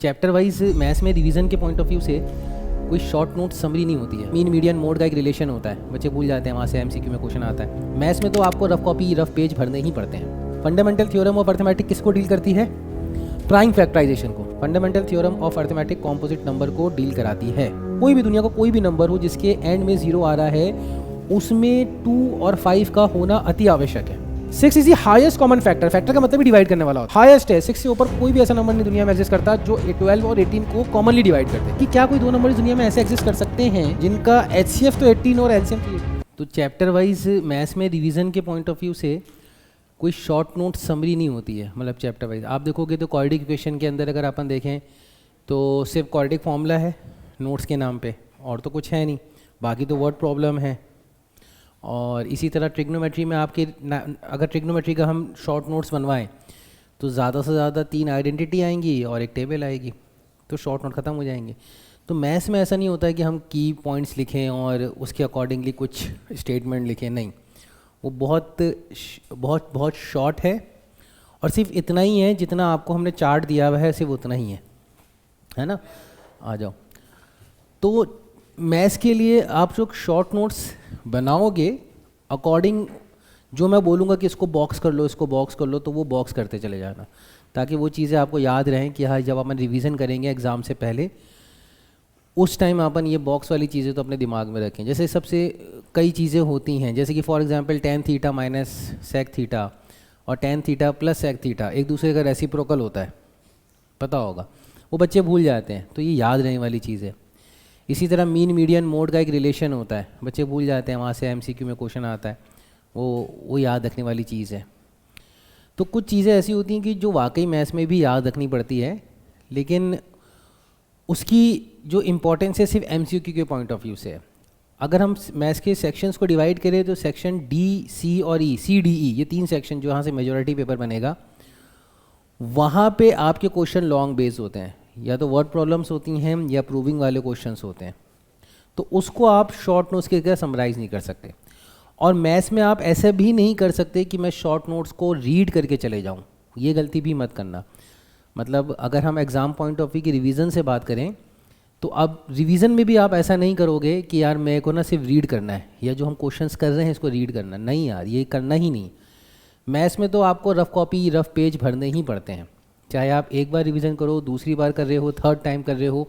Chapter wise maths में revision के point of view से कोई शॉर्ट नोट समरी नहीं होती है। मीन मीडियन मोड का एक रिलेशन होता है, बच्चे भूल जाते हैं, वहाँ से एमसीक्यू में क्वेश्चन आता है। मैथ्स में तो आपको रफ कॉपी रफ पेज भरने ही पड़ते हैं। फंडामेंटल थ्योरम ऑफ अर्थमेटिक किसको डील करती है? प्राइम फैक्टराइजेशन को। Fundamental theorem of arithmetic composite number को डील कराती है। कोई भी दुनिया का कोई भी नंबर हो जिसके एंड में 0 आ रहा है, उसमें 2 और 5 का होना अति आवश्यक है। 6 is the highest common factor. Factor का मतलब ही डिवाइड करने वाला होता है। हाईएस्ट है, 6 से ऊपर कोई भी ऐसा नंबर नहीं दुनिया में एग्जिस्ट करता जो 12 और 18 को कॉमनली डिवाइड करते हैं। कि क्या कोई दो नंबर इस दुनिया में ऐसे एग्जिस्ट कर सकते हैं जिनका एचसीएफ तो 18 और एलसीएम 3? तो चैप्टर वाइज मैथ्स में रिवीजन के पॉइंट ऑफ व्यू से कोई शॉर्ट नोट समरी नहीं होती है। मतलब चैप्टर वाइज आप देखोगे तो क्वाड्रेटिक इक्वेशन के अंदर अगर अपन देखें तो सिर्फ क्वाड्रेटिक फॉर्मूला है नोट्स के नाम पे, और तो कुछ है नहीं, बाकी तो वर्ड प्रॉब्लम है। और इसी तरह ट्रिग्नोमेट्री में आपके अगर ट्रिग्नोमेट्री का हम शॉर्ट नोट्स बनवाएं तो ज़्यादा से ज़्यादा 3 आइडेंटिटी आएंगी और एक टेबल आएगी, तो शॉर्ट नोट ख़त्म हो जाएंगे। तो मैथ्स में ऐसा नहीं होता है कि हम की पॉइंट्स लिखें और उसके अकॉर्डिंगली कुछ स्टेटमेंट लिखें, नहीं, वो बहुत शॉर्ट है और सिर्फ इतना ही है जितना आपको हमने चार्ट दिया हुआ है, सिर्फ उतना ही है ना। आ जाओ। तो मैथ्स के लिए आप जो शॉर्ट नोट्स बनाओगे अकॉर्डिंग जो मैं बोलूँगा कि इसको बॉक्स कर लो, इसको बॉक्स कर लो, तो वो बॉक्स करते चले जाना, ताकि वो चीज़ें आपको याद रहें कि हाँ जब अपन रिवीजन करेंगे एग्ज़ाम से पहले उस टाइम अपन ये बॉक्स वाली चीज़ें तो अपने दिमाग में रखें। जैसे सबसे कई चीज़ें होती हैं, जैसे कि for example tan theta minus sec theta और tan theta plus sec theta एक दूसरे का रेसिप्रोकल होता है, पता होगा, वो बच्चे भूल जाते हैं, तो ये याद रहने वाली चीज़ है। इसी तरह मीन मीडियन मोड का एक रिलेशन होता है, बच्चे भूल जाते हैं, वहाँ से एमसीक्यू में क्वेश्चन आता है, वो याद रखने वाली चीज़ है। तो कुछ चीज़ें ऐसी होती हैं कि जो वाकई मैथ्स में भी याद रखनी पड़ती है, लेकिन उसकी जो इम्पोर्टेंस है सिर्फ एमसीक्यू के पॉइंट ऑफ व्यू से है। अगर हम मैथ्स के सेक्शंस को डिवाइड करें तो सेक्शन डी, सी और ई, सी डी ई, ये 3 सेक्शन जो यहाँ से मेजॉरिटी पेपर बनेगा, वहाँ पे आपके क्वेश्चन लॉन्ग बेस होते हैं, या तो वर्ड प्रॉब्लम्स होती हैं या प्रूविंग वाले क्वेश्चंस होते हैं, तो उसको आप शॉर्ट नोट्स के क्या समराइज़ नहीं कर सकते। और मैथ्स में आप ऐसा भी नहीं कर सकते कि मैं शॉर्ट नोट्स को रीड करके चले जाऊँ, ये गलती भी मत करना। मतलब अगर हम एग्ज़ाम पॉइंट ऑफ व्यू की रिवीजन से बात करें तो अब रिवीजन में भी आप ऐसा नहीं करोगे कि यार मेरे को ना सिर्फ रीड करना है, या जो हम क्वेश्चंस कर रहे हैं इसको रीड करना, नहीं यार, ये करना ही नहीं। मैथ्स में तो आपको रफ कॉपी रफ पेज भरने ही पड़ते हैं, चाहे आप एक बार रिवीजन करो, दूसरी बार कर रहे हो, थर्ड टाइम कर रहे हो।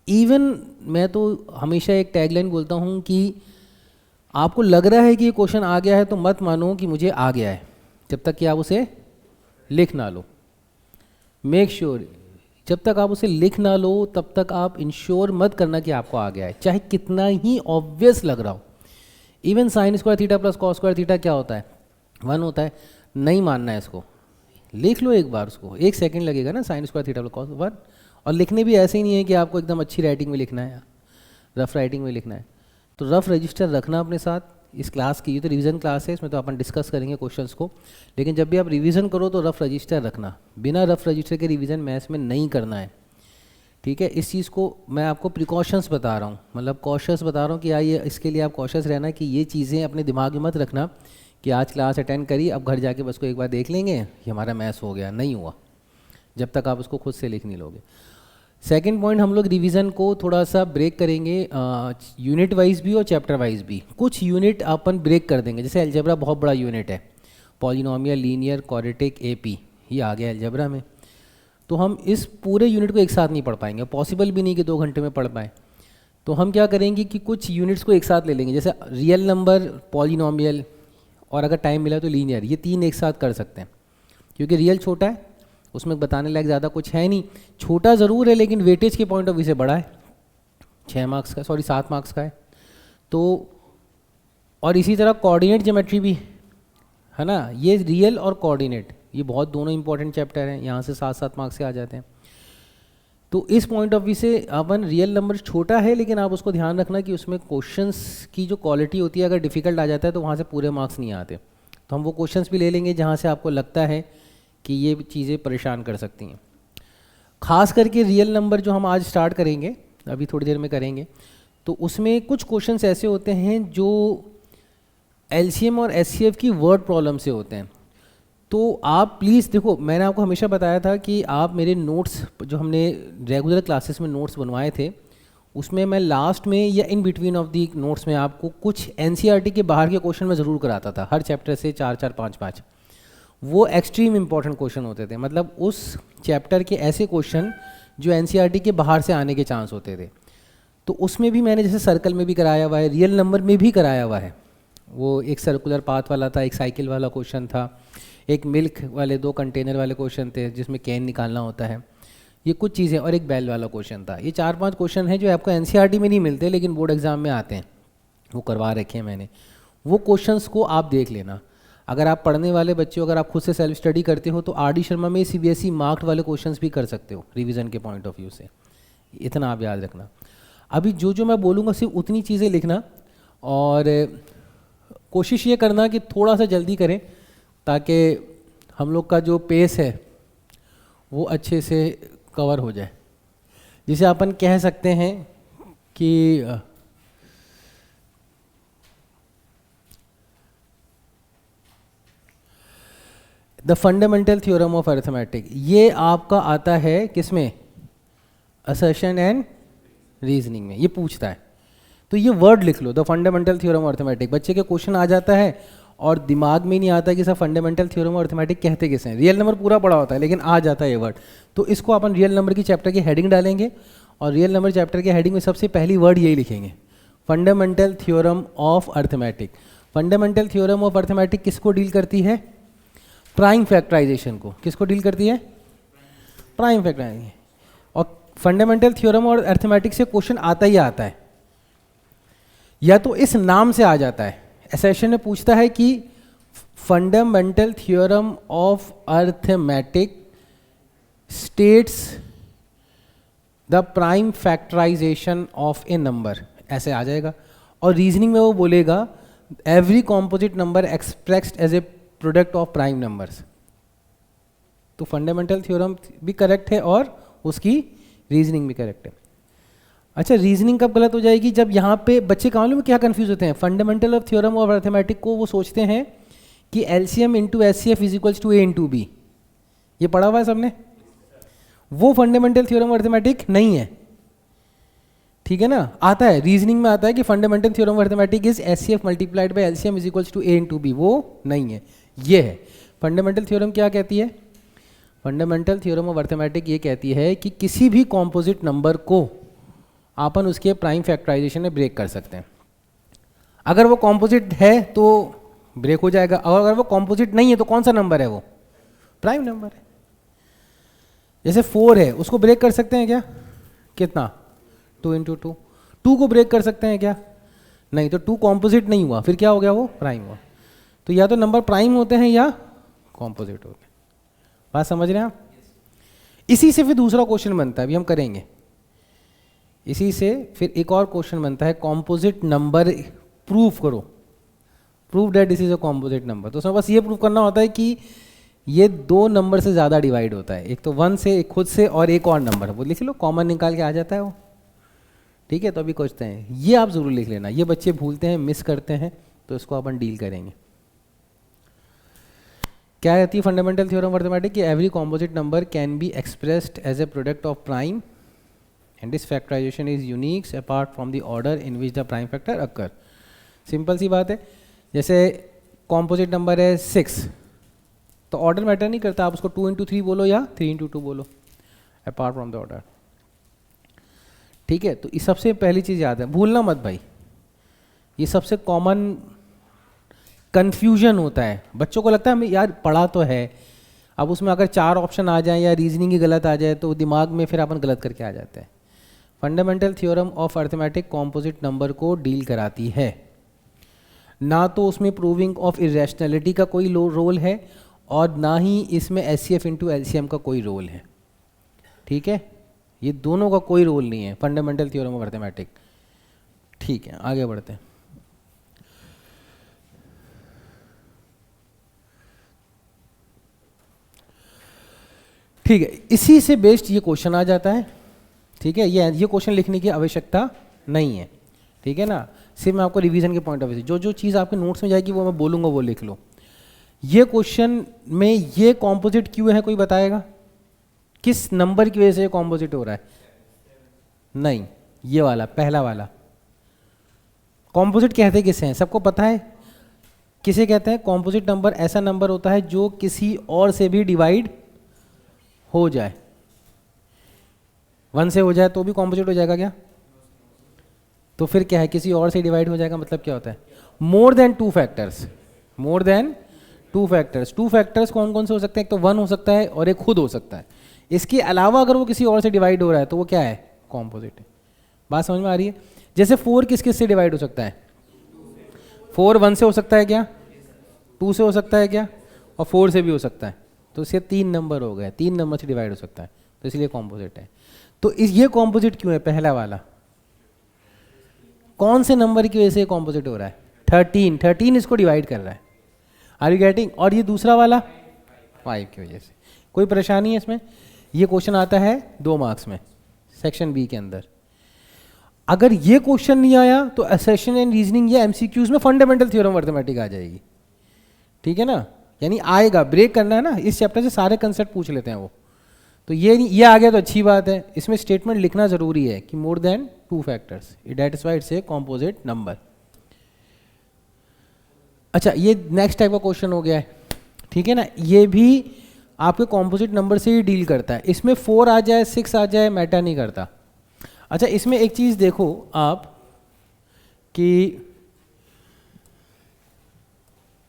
इवन मैं तो हमेशा एक टैगलाइन बोलता हूँ कि आपको लग रहा है कि ये क्वेश्चन आ गया है तो मत मानो कि मुझे आ गया है जब तक कि आप उसे लिख ना लो। मेक श्योर जब तक आप उसे लिख ना लो तब तक आप इंश्योर मत करना कि आपको आ गया है, चाहे कितना ही ऑब्वियस लग रहा हो। Even sine square theta plus cos square theta क्या होता है? 1 होता है। नहीं मानना है इसको, लिख लो एक बार, उसको 1 सेकंड लगेगा ना, sine square theta plus cos 1। और लिखने भी ऐसे ही नहीं है कि आपको एकदम अच्छी राइटिंग में लिखना है, रफ राइटिंग में लिखना है। तो रफ रजिस्टर रखना अपने साथ। इस क्लास की, ये तो रिवीजन क्लास है, इसमें तो अपन डिस्कस करेंगे क्वेश्चंस को, लेकिन जब भी आप रिवीजन करो तो रफ रजिस्टर रखना। बिना रफ रजिस्टर के रिवीजन मैथ्स में नहीं करना है, ठीक है। इस चीज़ को मैं आपको प्रिकॉशंस बता रहा हूँ, मतलब कॉशियस बता रहा हूँ कि आइए इसके लिए आप कॉशियस रहना कि ये चीज़ें अपने दिमाग में मत रखना कि आज क्लास अटेंड करी, अब घर जाके बस को एक बार देख लेंगे कि हमारा मैथ्स हो गया। नहीं हुआ जब तक आप उसको खुद से लिख नहीं लोगे। सेकंड पॉइंट, हम लोग रिवीजन को थोड़ा सा ब्रेक करेंगे, यूनिट वाइज भी और चैप्टर वाइज भी। कुछ यूनिट अपन ब्रेक कर देंगे, जैसे अलजेब्रा बहुत बड़ा यूनिट है, पॉलिनोमियल, लीनियर, क्वाड्रेटिक, एपी, ये आ गया अलजेब्रा में, तो हम इस पूरे यूनिट को एक साथ नहीं पढ़ पाएंगे, पॉसिबल भी नहीं कि 2 घंटे में पढ़ पाएँ। तो हम क्या करेंगे कि कुछ यूनिट्स को एक साथ ले लेंगे, जैसे रियल नंबर, पॉलिनोमियल और अगर टाइम मिला तो लीनियर, ये 3 एक साथ कर सकते हैं। क्योंकि रियल छोटा है, उसमें बताने लायक ज़्यादा कुछ है नहीं, छोटा ज़रूर है लेकिन वेटेज के पॉइंट ऑफ व्यू से बड़ा है, 7 मार्क्स का है। तो और इसी तरह कोऑर्डिनेट ज्योमेट्री भी है ना, ये रियल और कोऑर्डिनेट, ये बहुत दोनों इंपॉर्टेंट चैप्टर हैं, यहाँ से 7 मार्क्स से आ जाते हैं। तो इस पॉइंट ऑफ व्यू से अपन रियल नंबर छोटा है, लेकिन आप उसको ध्यान रखना कि उसमें क्वेश्चंस की जो क्वालिटी होती है, अगर डिफ़िकल्ट आ जाता है तो वहाँ से पूरे मार्क्स नहीं आते। तो हम वो क्वेश्चंस भी ले लेंगे जहाँ से आपको लगता है कि ये चीज़ें परेशान कर सकती हैं। ख़ास करके रियल नंबर जो हम आज स्टार्ट करेंगे, अभी थोड़ी देर में करेंगे, तो उसमें कुछ क्वेश्चंस ऐसे होते हैं जो एलसीएम और एचसीएफ की वर्ड प्रॉब्लम से होते हैं। तो आप प्लीज़ देखो, मैंने आपको हमेशा बताया था कि आप मेरे नोट्स जो हमने रेगुलर क्लासेस में नोट्स बनवाए थे, उसमें मैं लास्ट में या in between of the notes में आपको कुछ एनसीईआरटी के बाहर के क्वेश्चन में ज़रूर कराता था, हर चैप्टर से 4-4, 5-5। वो एक्सट्रीम इंपॉर्टेंट क्वेश्चन होते थे, मतलब उस चैप्टर के ऐसे क्वेश्चन जो एनसीईआरटी के बाहर से आने के चांस होते थे। तो उसमें भी मैंने जैसे सर्कल में भी कराया हुआ है, रियल नंबर में भी कराया हुआ है। वो एक सर्कुलर पाथ वाला था, एक साइकिल वाला क्वेश्चन था, एक मिल्क वाले 2 कंटेनर वाले क्वेश्चन थे जिसमें कैन निकालना होता है, ये कुछ चीज़ें, और एक बैल वाला क्वेश्चन था। ये 4-5 क्वेश्चन हैं जो आपको एनसीईआरटी में नहीं मिलते लेकिन बोर्ड एग्जाम में आते हैं, वो करवा रखे हैं मैंने। वो क्वेश्चंस को आप देख लेना। अगर आप पढ़ने वाले बच्चे हो, अगर आप खुद से सेल्फ स्टडी करते हो तो आर डी शर्मा में सीबीएसई मार्क्ड वाले क्वेश्चंस भी कर सकते हो रिवीजन के पॉइंट ऑफ व्यू से, इतना आप याद रखना। अभी जो जो मैं बोलूँगा सिर्फ उतनी चीज़ें लिखना, और कोशिश ये करना कि थोड़ा सा जल्दी करें ताकि हम लोग का जो पेस है वो अच्छे से कवर हो जाए। जिसे अपन कह सकते हैं कि the fundamental theorem of arithmetic, ये आपका आता है किसमें, असर्शन एंड रीजनिंग में, ये पूछता है। तो ये वर्ड लिख लो, the fundamental theorem of arithmetic. बच्चे के क्वेश्चन आ जाता है और दिमाग में नहीं आता कि सब फंडामेंटल थ्योरम ऑफ अरिथमेटिक कहते किसे हैं। रियल नंबर पूरा पढ़ा होता है लेकिन आ जाता है ये वर्ड। तो इसको अपन रियल नंबर की चैप्टर की हेडिंग डालेंगे और रियल नंबर चैप्टर के हेडिंग में सबसे पहली वर्ड यही लिखेंगे, fundamental theorem of arithmetic. Fundamental theorem of arithmetic किसको डील करती है, प्राइम फैक्टराइजेशन को। किसको डील करती है, प्राइम फैक्टराइजेशन। और फंडामेंटल थ्योरम और अरिथमेटिक से क्वेश्चन आता ही आता है, या तो इस नाम से आ जाता है। एसेशन में पूछता है कि fundamental theorem of arithmetic states the prime factorization of a number, ऐसे आ जाएगा। और रीजनिंग में वो बोलेगा every composite number expressed as a product of prime numbers. तो फंडामेंटल थ्योरम भी करेक्ट है और उसकी रीजनिंग भी करेक्ट है। अच्छा, रीजनिंग कब गलत हो जाएगी, जब यहाँ पे बच्चे कानून में क्या कंफ्यूज होते हैं, fundamental of theorem of arithmetic को वो सोचते हैं कि LCM into HCF is equals to A into B. ये पढ़ा हुआ है सबने, वो फंडामेंटल थ्योरम ऑफ अरिथमेटिक नहीं है, ठीक है ना। आता है रीजनिंग में, आता है कि fundamental theorem of arithmetic is HCF multiplied by LCM is equals to A into B, वो नहीं है, ये है। फंडामेंटल थ्योरम क्या कहती है, फंडामेंटल थ्योरम ऑफ अरिथमेटिक ये कहती है कि किसी भी कॉम्पोजिट नंबर को अपन उसके प्राइम फैक्टराइजेशन में ब्रेक कर सकते हैं। अगर वो कॉम्पोजिट है तो ब्रेक हो जाएगा, और अगर वो कॉम्पोजिट नहीं है तो कौन सा नंबर है, वो प्राइम नंबर है। जैसे 4 है, उसको ब्रेक कर सकते हैं क्या, कितना, 2 इंटू 2। 2 को ब्रेक कर सकते हैं क्या, नहीं। तो 2 कॉम्पोजिट नहीं हुआ, फिर क्या हो गया, वो प्राइम हुआ। तो या तो नंबर प्राइम होते हैं या कॉम्पोजिट होते हैं। बात समझ रहे हैं आप। इसी से फिर दूसरा क्वेश्चन बनता है, अभी हम करेंगे। इसी से फिर एक और क्वेश्चन बनता है, कॉम्पोजिट नंबर प्रूफ करो, proof that this is a composite number. तो उसमें बस ये प्रूफ करना होता है कि ये 2 नंबर से ज़्यादा डिवाइड होता है, एक तो 1 से, एक खुद से, और एक और नंबर, वो लिख लो, कॉमन निकाल के आ जाता है वो, ठीक है। तो अभी क्वेश्चन है, ये आप जरूर लिख लेना, ये बच्चे भूलते हैं, मिस करते हैं, तो इसको अपन डील करेंगे। क्या कहती है फंडामेंटल थ्योरम ऑफ अरिथमेटिक, कि every composite number can be expressed as a product of prime and this factorization is unique apart from the order in which the prime factor occur। Simple सी बात है, जैसे composite number है 6, तो order matter नहीं करता, आप उसको 2 इंटू 3 बोलो या 3 इंटू 2 बोलो, अपार्ट फ्रॉम द ऑर्डर, ठीक है। तो ये सबसे पहली चीज़ याद है, भूलना मत भाई, ये सबसे कॉमन कन्फ्यूजन होता है। बच्चों को लगता है हमें यार पढ़ा तो है, अब उसमें अगर 4 ऑप्शन आ जाए या रीजनिंग ही गलत आ जाए तो दिमाग में फिर अपन गलत करके आ जाते हैं। Fundamental theorem of arithmetic composite number को डील कराती है, ना तो उसमें प्रूविंग ऑफ इरेशनैलिटी का कोई रोल है और ना ही इसमें एचसीएफ इंटू एलसीएम का कोई रोल है, ठीक है। ये दोनों का कोई रोल नहीं है फंडामेंटल थ्योरम ऑफ अरिथमेटिक, ठीक है। आगे बढ़ते हैं। ठीक है, इसी से बेस्ड ये क्वेश्चन आ जाता है, ठीक है। ये क्वेश्चन लिखने की आवश्यकता नहीं है, ठीक है ना। सिर्फ मैं आपको रिवीजन के पॉइंट ऑफ व्यू से जो जो चीज़ आपके नोट्स में जाएगी वो मैं बोलूँगा वो लिख लो। ये क्वेश्चन में ये कॉम्पोजिट क्यों है, कोई बताएगा? किस नंबर की वजह से ये कॉम्पोजिट हो रहा है? नहीं, ये वाला पहला वाला। कॉम्पोजिट कहते किसे हैं, सबको पता है? किसे कहते हैं? कॉम्पोजिट नंबर ऐसा नंबर होता है जो किसी और से भी डिवाइड हो जाए। 1 से हो जाए तो भी कॉम्पोजिट हो जाएगा क्या? तो फिर क्या है, किसी और से डिवाइड हो जाएगा मतलब क्या होता है? More than 2 factors. More than 2 factors. 2 factors कौन कौन से हो सकते हैं? एक तो 1 हो सकता है और एक खुद हो सकता है। इसके अलावा अगर वो किसी और से डिवाइड हो रहा है तो वो क्या है? कॉम्पोजिट है। बात समझ में आ रही है? जैसे 4 किस किस से डिवाइड हो सकता है? 4 1 से हो सकता है क्या? 2 से हो सकता है क्या? और 4 से भी हो सकता है। तो इससे 3 नंबर हो गए, 3 नंबर से डिवाइड हो सकता है, तो इसलिए कॉम्पोजिट है। तो ये कॉम्पोजिट क्यों है? पहला वाला कौन से नंबर की वजह से कॉम्पोजिट हो रहा है? 13 इसको डिवाइड कर रहा है। Are you getting? और ये दूसरा वाला 5 की वजह से। कोई परेशानी है इसमें? ये क्वेश्चन आता है 2 मार्क्स में, सेक्शन बी के अंदर। अगर ये क्वेश्चन नहीं आया तो असर्शन एंड रीजनिंग या एमसीक्यूज में फंडामेंटल थ्योरम अर्थमेटिक आ जाएगी। ठीक है ना? यानी आएगा, ब्रेक करना है ना, इस चैप्टर से सारे कंसेप्ट पूछ लेते हैं वो। तो ये आ गया तो अच्छी बात है। इसमें स्टेटमेंट लिखना जरूरी है कि more than 2 factors, that is why it's a composite number. अच्छा, ये नेक्स्ट टाइप का क्वेश्चन हो गया है। ठीक है ना? ये भी आपके कॉम्पोजिट नंबर से ही डील करता है। इसमें 4 आ जाए 6 आ जाए मैटर नहीं करता। अच्छा, इसमें एक चीज देखो आप कि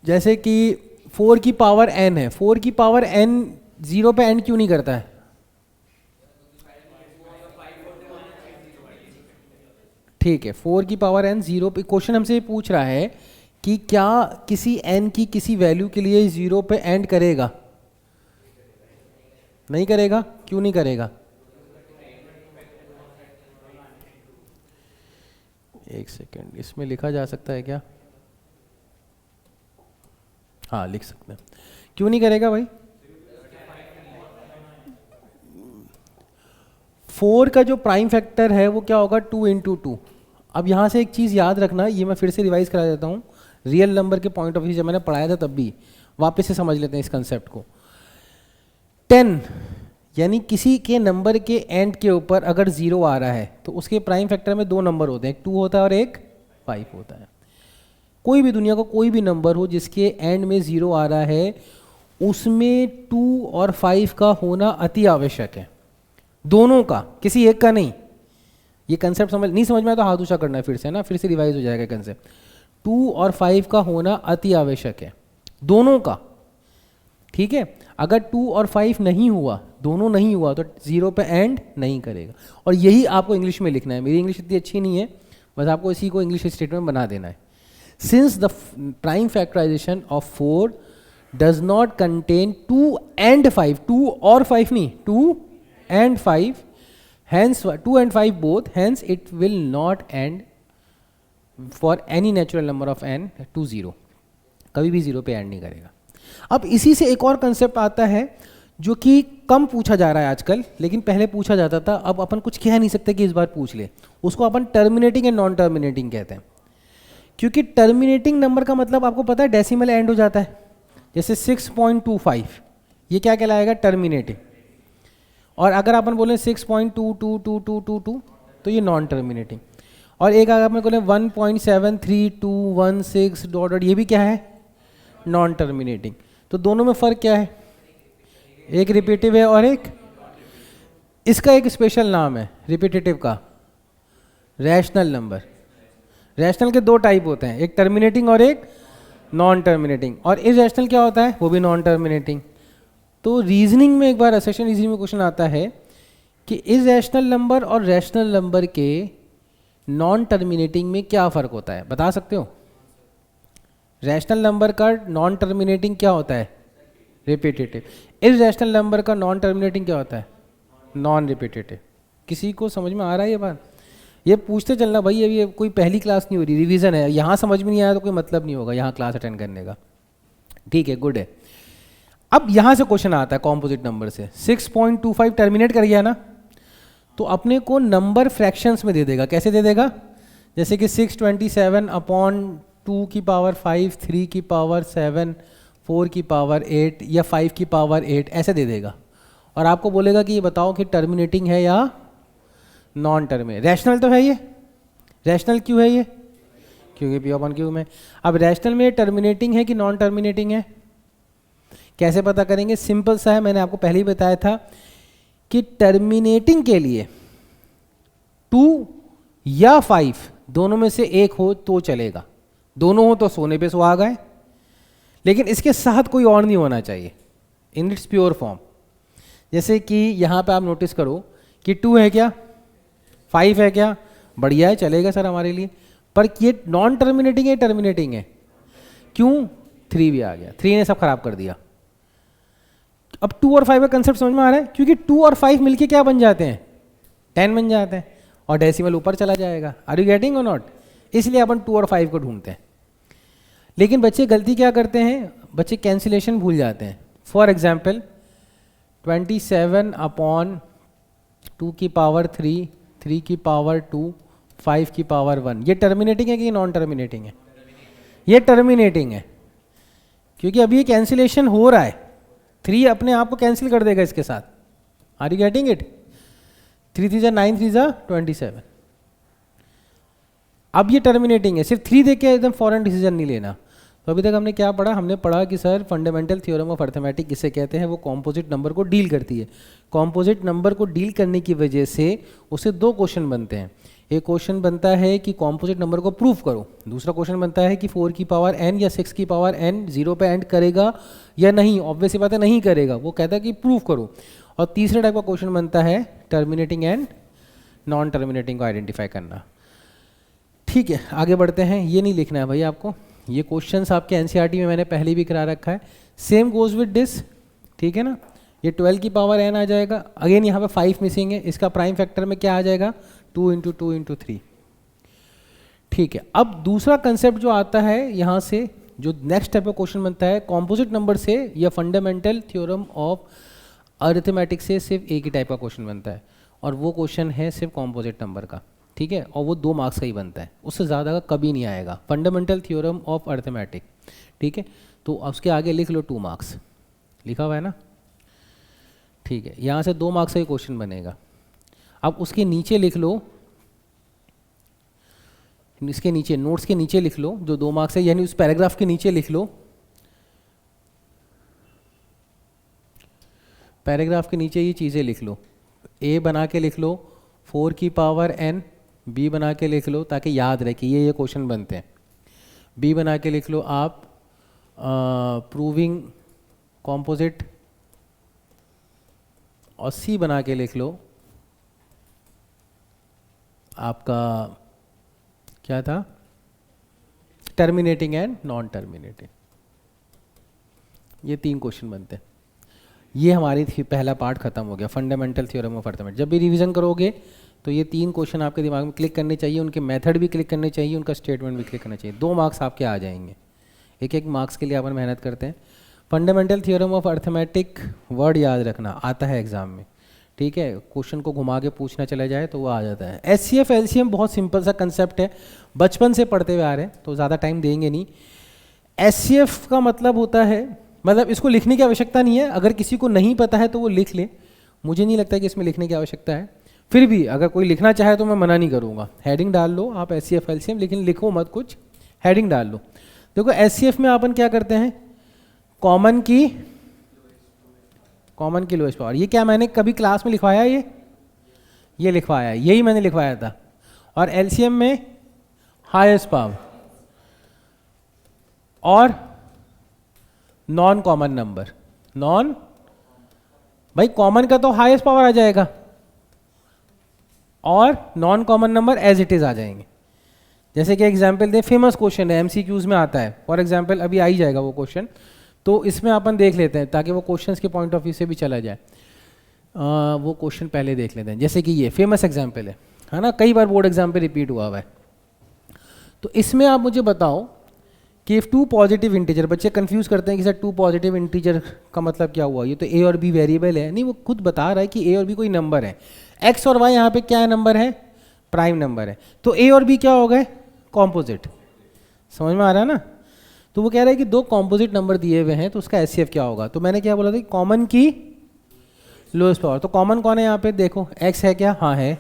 जैसे कि 4 की पावर n है, 4 की पावर n 0 पे एंड क्यों नहीं करता है? ठीक है, 4 की पावर n 0 पे, क्वेश्चन हमसे ये पूछ रहा है कि क्या किसी n की किसी वैल्यू के लिए 0 पे एंड करेगा? नहीं करेगा। क्यों नहीं करेगा? एक सेकेंड, इसमें लिखा जा सकता है क्या? हाँ, लिख सकते हैं। क्यों नहीं करेगा भाई? 4 का जो प्राइम फैक्टर है वो क्या होगा? 2 × 2। अब यहाँ से एक चीज़ याद रखना, ये मैं फिर से रिवाइज करा देता हूँ रियल नंबर के पॉइंट ऑफ व्यू, जब मैंने पढ़ाया था तब भी, वापस से समझ लेते हैं इस कंसेप्ट को। 10 यानी किसी के नंबर के एंड के ऊपर अगर 0 आ रहा है तो उसके प्राइम फैक्टर में 2 नंबर होते हैं, एक 2 होता है और एक 5 होता है। कोई भी दुनिया का कोई भी नंबर हो जिसके एंड में 0 आ रहा है, उसमें 2 और 5 का होना अति आवश्यक है। दोनों का, किसी एक का नहीं। ये कंसेप्ट नहीं समझ में आया तो हाथ ऊंचा करना है फिर से ना, फिर से रिवाइज हो जाएगा कंसेप्ट। 2 और 5 का होना अति आवश्यक है, दोनों का। ठीक है? अगर 2 और 5 नहीं हुआ, दोनों नहीं हुआ, तो 0 पे एंड नहीं करेगा। और यही आपको इंग्लिश में लिखना है। मेरी इंग्लिश इतनी अच्छी नहीं है, बस आपको इसी को इंग्लिश स्टेटमेंट बना देना है। Since the prime factorization of 4 does not contain 2 and 5, 2 और 5 नहीं, 2 and 5, hence 2 and 5 both, hence it will not end for any natural number of n to 0। कभी भी 0 पे एंड नहीं करेगा। अब इसी से एक और कंसेप्ट आता है जो कि कम पूछा जा रहा है आजकल, लेकिन पहले पूछा जाता था। अब अपन कुछ कह नहीं सकते कि इस बार पूछ ले। उसको अपन टर्मिनेटिंग एंड नॉन टर्मिनेटिंग कहते हैं। क्योंकि टर्मिनेटिंग नंबर का मतलब आपको पता है डेसिमल एंड हो जाता है। जैसे 6.25, ये क्या कहलाएगा? टर्मिनेटिंग। और अगर अपन बोले 6.222222 तो ये नॉन टर्मिनेटिंग। और एक अगर अपन बोले 1.73216 डॉट, ये भी क्या है? Non terminating. तो दोनों में फ़र्क क्या है? एक रिपीटिव है और एक, इसका एक स्पेशल नाम है रिपीटेटिव का, रैशनल नंबर। रैशनल के 2 टाइप होते हैं, एक टर्मिनेटिंग और एक नॉन टर्मिनेटिंग। और इरैशनल क्या होता है? वो भी नॉन टर्मिनेटिंग। तो रीजनिंग में एक बार असेशन रीजनिंग में क्वेश्चन आता है कि इरैशनल नंबर और रैशनल नंबर के नॉन टर्मिनेटिंग में क्या फ़र्क होता है? बता सकते हो? रैशनल नंबर का नॉन टर्मिनेटिंग क्या होता है? रिपीटेटिव। इरैशनल नंबर का नॉन टर्मिनेटिंग क्या होता है? Non repetitive. किसी को समझ में आ रहा है ये बात? ये पूछते चलना भाई, ये कोई पहली क्लास नहीं हो रही, रिवीजन है। यहाँ समझ में नहीं आया तो कोई मतलब नहीं होगा यहाँ क्लास अटेंड करने का। ठीक है, गुड है। अब यहाँ से क्वेश्चन आता है कॉम्पोजिट नंबर से। 6.25 टर्मिनेट कर गया ना, तो अपने को नंबर फ्रैक्शंस में दे देगा। कैसे दे देगा? जैसे कि 627/2 की पावर 5, 3 की पावर 7, 4 की पावर 8 या 5 की पावर 8 ऐसे दे देगा, और आपको बोलेगा कि ये बताओ कि टर्मिनेटिंग है या नॉन टर्मिनेटिंग। रैशनल तो है ये, रैशनल क्यों है ये, क्योंकि पी अपॉन क्यू में। अब रैशनल में टर्मिनेटिंग है कि नॉन टर्मिनेटिंग है, कैसे पता करेंगे? सिंपल सा है, मैंने आपको पहले ही बताया था कि टर्मिनेटिंग के लिए 2 या 5 दोनों में से एक हो तो चलेगा, दोनों हो तो सोने पे सुहागा है, लेकिन इसके साथ कोई और नहीं होना चाहिए इन इट्स प्योर फॉर्म। जैसे कि यहाँ पे आप नोटिस करो कि 2 है क्या, 5 है क्या, बढ़िया है, चलेगा सर हमारे लिए, पर ये नॉन टर्मिनेटिंग है, टर्मिनेटिंग है, क्यों? 3 भी आ गया, 3 ने सब खराब कर दिया। अब 2 और 5 का कंसेप्ट समझ में आ रहा है, क्योंकि 2 और 5 मिलके क्या बन जाते हैं, 10 बन जाते हैं, और डेसिमल ऊपर चला जाएगा। आर यू गेटिंग और नॉट? इसलिए अपन 2 और 5 को ढूंढते हैं। लेकिन बच्चे गलती क्या करते हैं, बच्चे कैंसिलेशन भूल जाते हैं। फॉर एग्जाम्पल 27 अपॉन 2 की पावर 3, 3 की पावर 2, 5 की पावर 1, ये टर्मिनेटिंग है कि नॉन टर्मिनेटिंग है? ये टर्मिनेटिंग है, क्योंकि अभी ये कैंसिलेशन हो रहा है, 3 अपने आप को कैंसिल कर देगा इसके साथ। Are you getting it? 3 3 9, 3 27। अब ये टर्मिनेटिंग है, सिर्फ 3 देख के एकदम फॉरन डिसीजन नहीं लेना। तो अभी तक हमने क्या पढ़ा? हमने पढ़ा कि sir fundamental theorem of arithmetic किसे कहते हैं, वो कॉम्पोजिट नंबर को डील करती है। कॉम्पोजिट नंबर को डील करने की वजह से उससे 2 क्वेश्चन बनते हैं। एक क्वेश्चन बनता है कि कॉम्पोजिट नंबर को प्रूफ करो, दूसरा क्वेश्चन बनता है कि 4 की पावर n या 6 की पावर n 0 पे एंड करेगा या नहीं। ऑब्वियस सी बात है नहीं करेगा, वो कहता है कि प्रूफ करो। और तीसरे टाइप का क्वेश्चन बनता है टर्मिनेटिंग एंड नॉन टर्मिनेटिंग को आइडेंटिफाई करना। ठीक है, आगे बढ़ते हैं। ये नहीं लिखना है भाई आपको, ये क्वेश्चंस आपके एनसीईआरटी में मैंने पहले भी करा रखा है। सेम गोज विद दिस, ठीक है ना। ये 12 की पावर n आ जाएगा, अगेन यहाँ पे 5 मिसिंग है, इसका प्राइम फैक्टर में क्या आ जाएगा, 2 इंटू 2 इंटू 3। ठीक है, अब दूसरा कंसेप्ट जो आता है यहाँ से, जो नेक्स्ट टाइप का क्वेश्चन बनता है कॉम्पोजिट नंबर से या फंडामेंटल थ्योरम ऑफ अरिथमेटिक से सिर्फ एक ही टाइप का क्वेश्चन बनता है, और वो क्वेश्चन है सिर्फ कॉम्पोजिट नंबर का। ठीक है, और वो 2 मार्क्स का ही बनता है, उससे ज़्यादा का कभी नहीं आएगा। फंडामेंटल थ्योरम ऑफ अरिथमेटिक, ठीक है, तो उसके आगे लिख लो 2 मार्क्स, लिखा हुआ है ना। ठीक है, यहाँ से 2 मार्क्स का ही क्वेश्चन बनेगा। अब उसके नीचे लिख लो, इसके नीचे नोट्स के नीचे लिख लो जो 2 मार्क्स है, यानी उस पैराग्राफ के नीचे लिख लो, पैराग्राफ के नीचे ये चीज़ें लिख लो। ए बना के लिख लो 4 की पावर n, बी बना के लिख लो ताकि याद रहे कि ये क्वेश्चन बनते हैं। बी बना के लिख लो आप प्रूविंग कॉम्पोजिट, और सी बना के लिख लो आपका क्या था, टर्मिनेटिंग एंड नॉन टर्मिनेटिंग। ये 3 क्वेश्चन बनते हैं। ये हमारी पहला पार्ट खत्म हो गया, फंडामेंटल थ्योरम ऑफ अरिथमेटिक। जब भी रिवीजन करोगे तो ये 3 क्वेश्चन आपके दिमाग में क्लिक करने चाहिए, उनके मेथड भी क्लिक करने चाहिए, उनका स्टेटमेंट भी क्लिक करना चाहिए। 2 मार्क्स आपके आ जाएंगे, एक मार्क्स के लिए अपन मेहनत करते हैं। Fundamental theorem of arithmetic word याद रखना, आता है एग्जाम में, ठीक है, क्वेश्चन को घुमा के पूछना चला जाए तो वो आ जाता है। एचसीएफ एलसीएम बहुत सिंपल सा कंसेप्ट है, बचपन से पढ़ते हुए आ रहे हैं तो ज़्यादा टाइम देंगे नहीं। एचसीएफ का मतलब होता है, मतलब इसको लिखने की आवश्यकता नहीं है, अगर किसी को नहीं पता है तो वो लिख ले, मुझे नहीं लगता कि इसमें लिखने की आवश्यकता है। फिर भी अगर कोई लिखना चाहे तो मैं मना नहीं करूँगा, हेडिंग डाल लो आप एचसीएफ एलसीएम, लेकिन लिखो मत कुछ, हेडिंग डाल लो। देखो एचसीएफ में अपन क्या करते हैं, कॉमन की लोएस्ट पावर। ये क्या मैंने कभी क्लास में लिखवाया है, ये लिखवाया है, यही मैंने लिखवाया था। और एलसीएम में हाईएस्ट पावर और नॉन कॉमन नंबर। नॉन भाई कॉमन का तो हाईएस्ट पावर आ जाएगा और non common number as it is आ जाएंगे। जैसे कि एग्जाम्पल दें, फेमस क्वेश्चन है, एमसीक्यूज में आता है, फॉर एग्जाम्पल अभी आ ही जाएगा वो क्वेश्चन, तो इसमें अपन देख लेते हैं ताकि वो क्वेश्चंस के पॉइंट ऑफ व्यू से भी चला जाए। वो क्वेश्चन पहले देख लेते हैं, जैसे कि ये फेमस एग्जाम्पल है ना, कई बार बोर्ड एग्जाम पे रिपीट हुआ है। तो इसमें आप मुझे बताओ कि इफ 2 पॉजिटिव इंटीजर, बच्चे कंफ्यूज करते हैं कि सर 2 पॉजिटिव इंटीजर का मतलब क्या हुआ, ये तो ए और बी वेरिएबल है। नहीं, वो खुद बता रहा है कि ए और बी कोई नंबर है, एक्स और वाई यहाँ पे क्या नंबर है, प्राइम नंबर है, तो ए और बी क्या हो गए, कॉम्पोजिट। समझ में आ रहा है ना। तो वो कह रहा है कि दो कॉम्पोजिट नंबर दिए हुए हैं तो उसका एचसीएफ क्या होगा। तो मैंने क्या बोला था, कॉमन की लोएस्ट पावर। तो कॉमन कौन है यहाँ पे, देखो एक्स है क्या, हाँ है।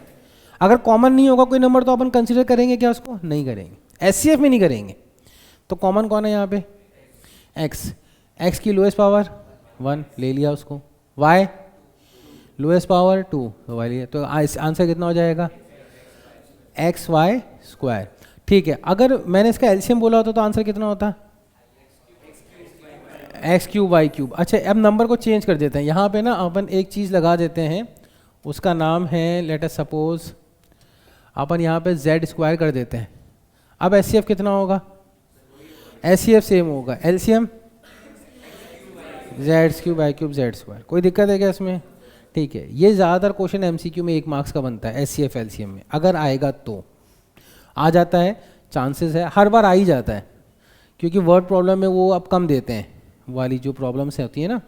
अगर कॉमन नहीं होगा कोई नंबर तो अपन कंसिडर करेंगे क्या, उसको नहीं करेंगे, एचसीएफ में नहीं करेंगे। तो कॉमन कौन है यहाँ पे, एक्स। एक्स की लोएस्ट पावर 1 ले लिया उसको, वाई लोएस्ट पावर 2 तो वाई लिया। तो आंसर कितना हो जाएगा, एक्स वाई स्क्वायर। ठीक है, अगर मैंने इसका एलसीएम बोला होता तो आंसर कितना होता, एक्स क्यूब वाई क्यूब। अच्छा अब नंबर को चेंज कर देते हैं, यहाँ पे ना अपन एक चीज़ लगा देते हैं, उसका नाम है लेट अस सपोज अपन यहाँ पे जेड स्क्वायर कर देते हैं। अब एचसीएफ कितना होगा, एचसीएफ सेम होगा, LCM Z cube Y cube Z square. कोई दिक्कत है क्या इसमें, ठीक है। ये ज़्यादातर क्वेश्चन एमसीक्यू में 1 मार्क्स का बनता है एचसीएफ एलसीएम में, अगर आएगा तो आ जाता है, चांसेस है, हर बार आ ही जाता है, क्योंकि वर्ड प्रॉब्लम में वो अब कम देते हैं, वाली जो प्रॉब्लम्स होती है ना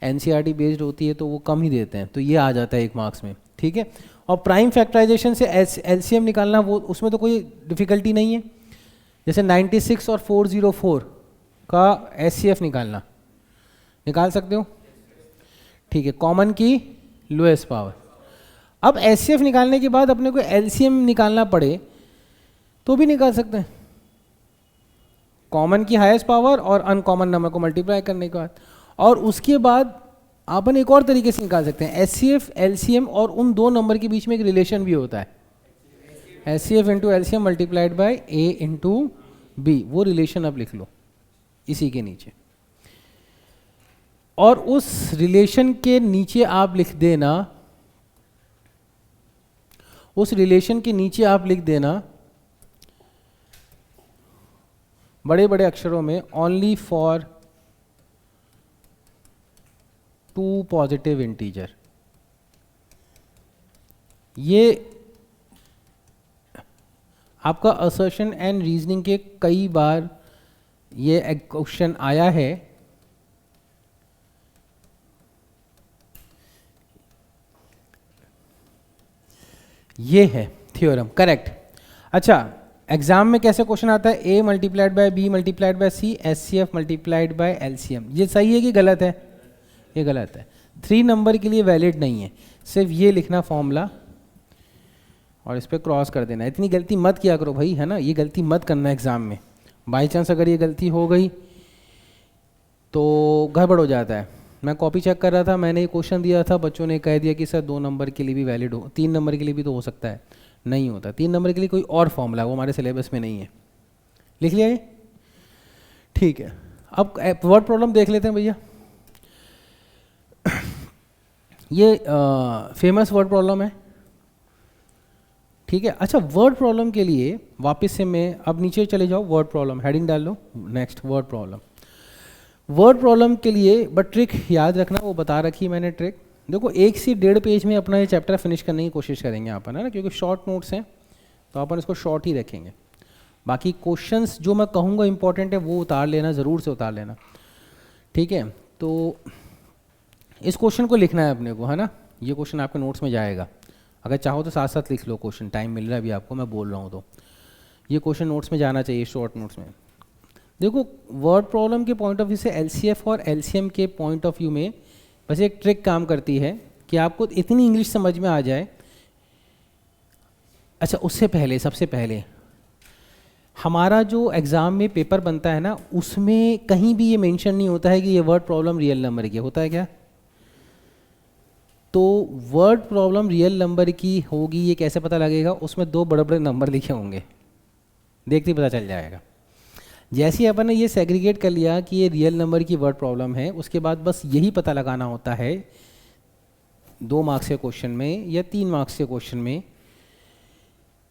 एनसीईआरटी बेस्ड होती है तो वो कम ही देते हैं, तो ये आ जाता है 1 मार्क्स में, ठीक है। और प्राइम फैक्टराइजेशन से एलसीएम निकालना, वो उसमें तो कोई डिफ़िकल्टी नहीं है। जैसे 96 और 404 का एचसीएफ निकाल सकते हो, ठीक है, कॉमन की लोएस्ट पावर। अब एचसीएफ निकालने के बाद अपने को एलसीएम निकालना पड़े तो भी निकाल सकते हैं, कॉमन की हाईएस्ट पावर और अनकॉमन नंबर को मल्टीप्लाई करने के बाद। और उसके बाद अपन एक और तरीके से निकाल सकते हैं, एचसीएफ एलसीएम और उन दो नंबर के बीच में एक रिलेशन भी होता है, HCF into LCM multiplied by A into B. वो रिलेशन अब लिख लो इसी के नीचे, और उस रिलेशन के नीचे आप लिख देना, उस रिलेशन के नीचे आप लिख देना बड़े बड़े अक्षरों में, ओनली फॉर 2 पॉजिटिव इंटीजर। ये आपका असर्शन एंड रीजनिंग के कई बार ये क्वेश्चन आया है। ये है थ्योरम, करेक्ट। अच्छा एग्जाम में कैसे क्वेश्चन आता है, A multiplied by B multiplied by C HCF multiplied by LCM. ये सही है कि गलत है, ये गलत है, 3 नंबर के लिए वैलिड नहीं है। सिर्फ ये लिखना फॉर्मूला और इस पर क्रॉस कर देना। इतनी गलती मत किया करो भाई, है ना, ये गलती मत करना एग्जाम में। बाई चांस अगर ये गलती हो गई तो गड़बड़ हो जाता है। मैं कॉपी चेक कर रहा था, मैंने ये क्वेश्चन दिया था, बच्चों ने कह दिया कि सर 2 नंबर के लिए भी वैलिड हो, 3 नंबर के लिए भी तो हो सकता है, नहीं होता। 3 नंबर के लिए कोई और फॉर्मूला, वो हमारे सिलेबस में नहीं है। लिख लिया ये, ठीक है। अब वर्ड प्रॉब्लम देख लेते हैं भैया। ये फेमस वर्ड प्रॉब्लम है, ठीक है। अच्छा वर्ड प्रॉब्लम के लिए वापस से मैं अब नीचे चले जाओ, वर्ड प्रॉब्लम हेडिंग डाल लो, next word problem. Word problem के लिए बट ट्रिक याद रखना, वो बता रखी मैंने ट्रिक। देखो 1 से 1.5 पेज में अपना ये चैप्टर फिनिश करने की कोशिश करेंगे अपन, है ना, क्योंकि शॉर्ट नोट्स हैं तो अपन इसको शॉर्ट ही रखेंगे। बाकी क्वेश्चंस जो मैं कहूँगा इंपॉर्टेंट है वो उतार लेना, ज़रूर से उतार लेना, ठीक है। तो इस क्वेश्चन को लिखना है अपने को, है ना, ये क्वेश्चन आपके नोट्स में जाएगा। अगर चाहो तो साथ साथ लिख लो क्वेश्चन, टाइम मिल रहा है अभी आपको, मैं बोल रहा हूँ तो ये क्वेश्चन नोट्स में जाना चाहिए, शॉर्ट नोट्स में। देखो वर्ड प्रॉब्लम के पॉइंट ऑफ व्यू से एलसीएफ और एलसीएम के पॉइंट ऑफ व्यू में बस एक ट्रिक काम करती है कि आपको इतनी इंग्लिश समझ में आ जाए। अच्छा उससे पहले, सबसे पहले हमारा जो एग्ज़ाम में पेपर बनता है ना, उसमें कहीं भी ये मेंशन नहीं होता है कि ये वर्ड प्रॉब्लम रियल नंबर की होता है क्या। तो वर्ड प्रॉब्लम रियल नंबर की होगी ये कैसे पता लगेगा, उसमें 2 बड़े बड़े नंबर लिखे होंगे, देखते ही पता चल जाएगा। जैसे ही अपन ने ये सेग्रीगेट कर लिया कि ये रियल नंबर की वर्ड प्रॉब्लम है, उसके बाद बस यही पता लगाना होता है 2 मार्क्स के क्वेश्चन में या 3 मार्क्स के क्वेश्चन में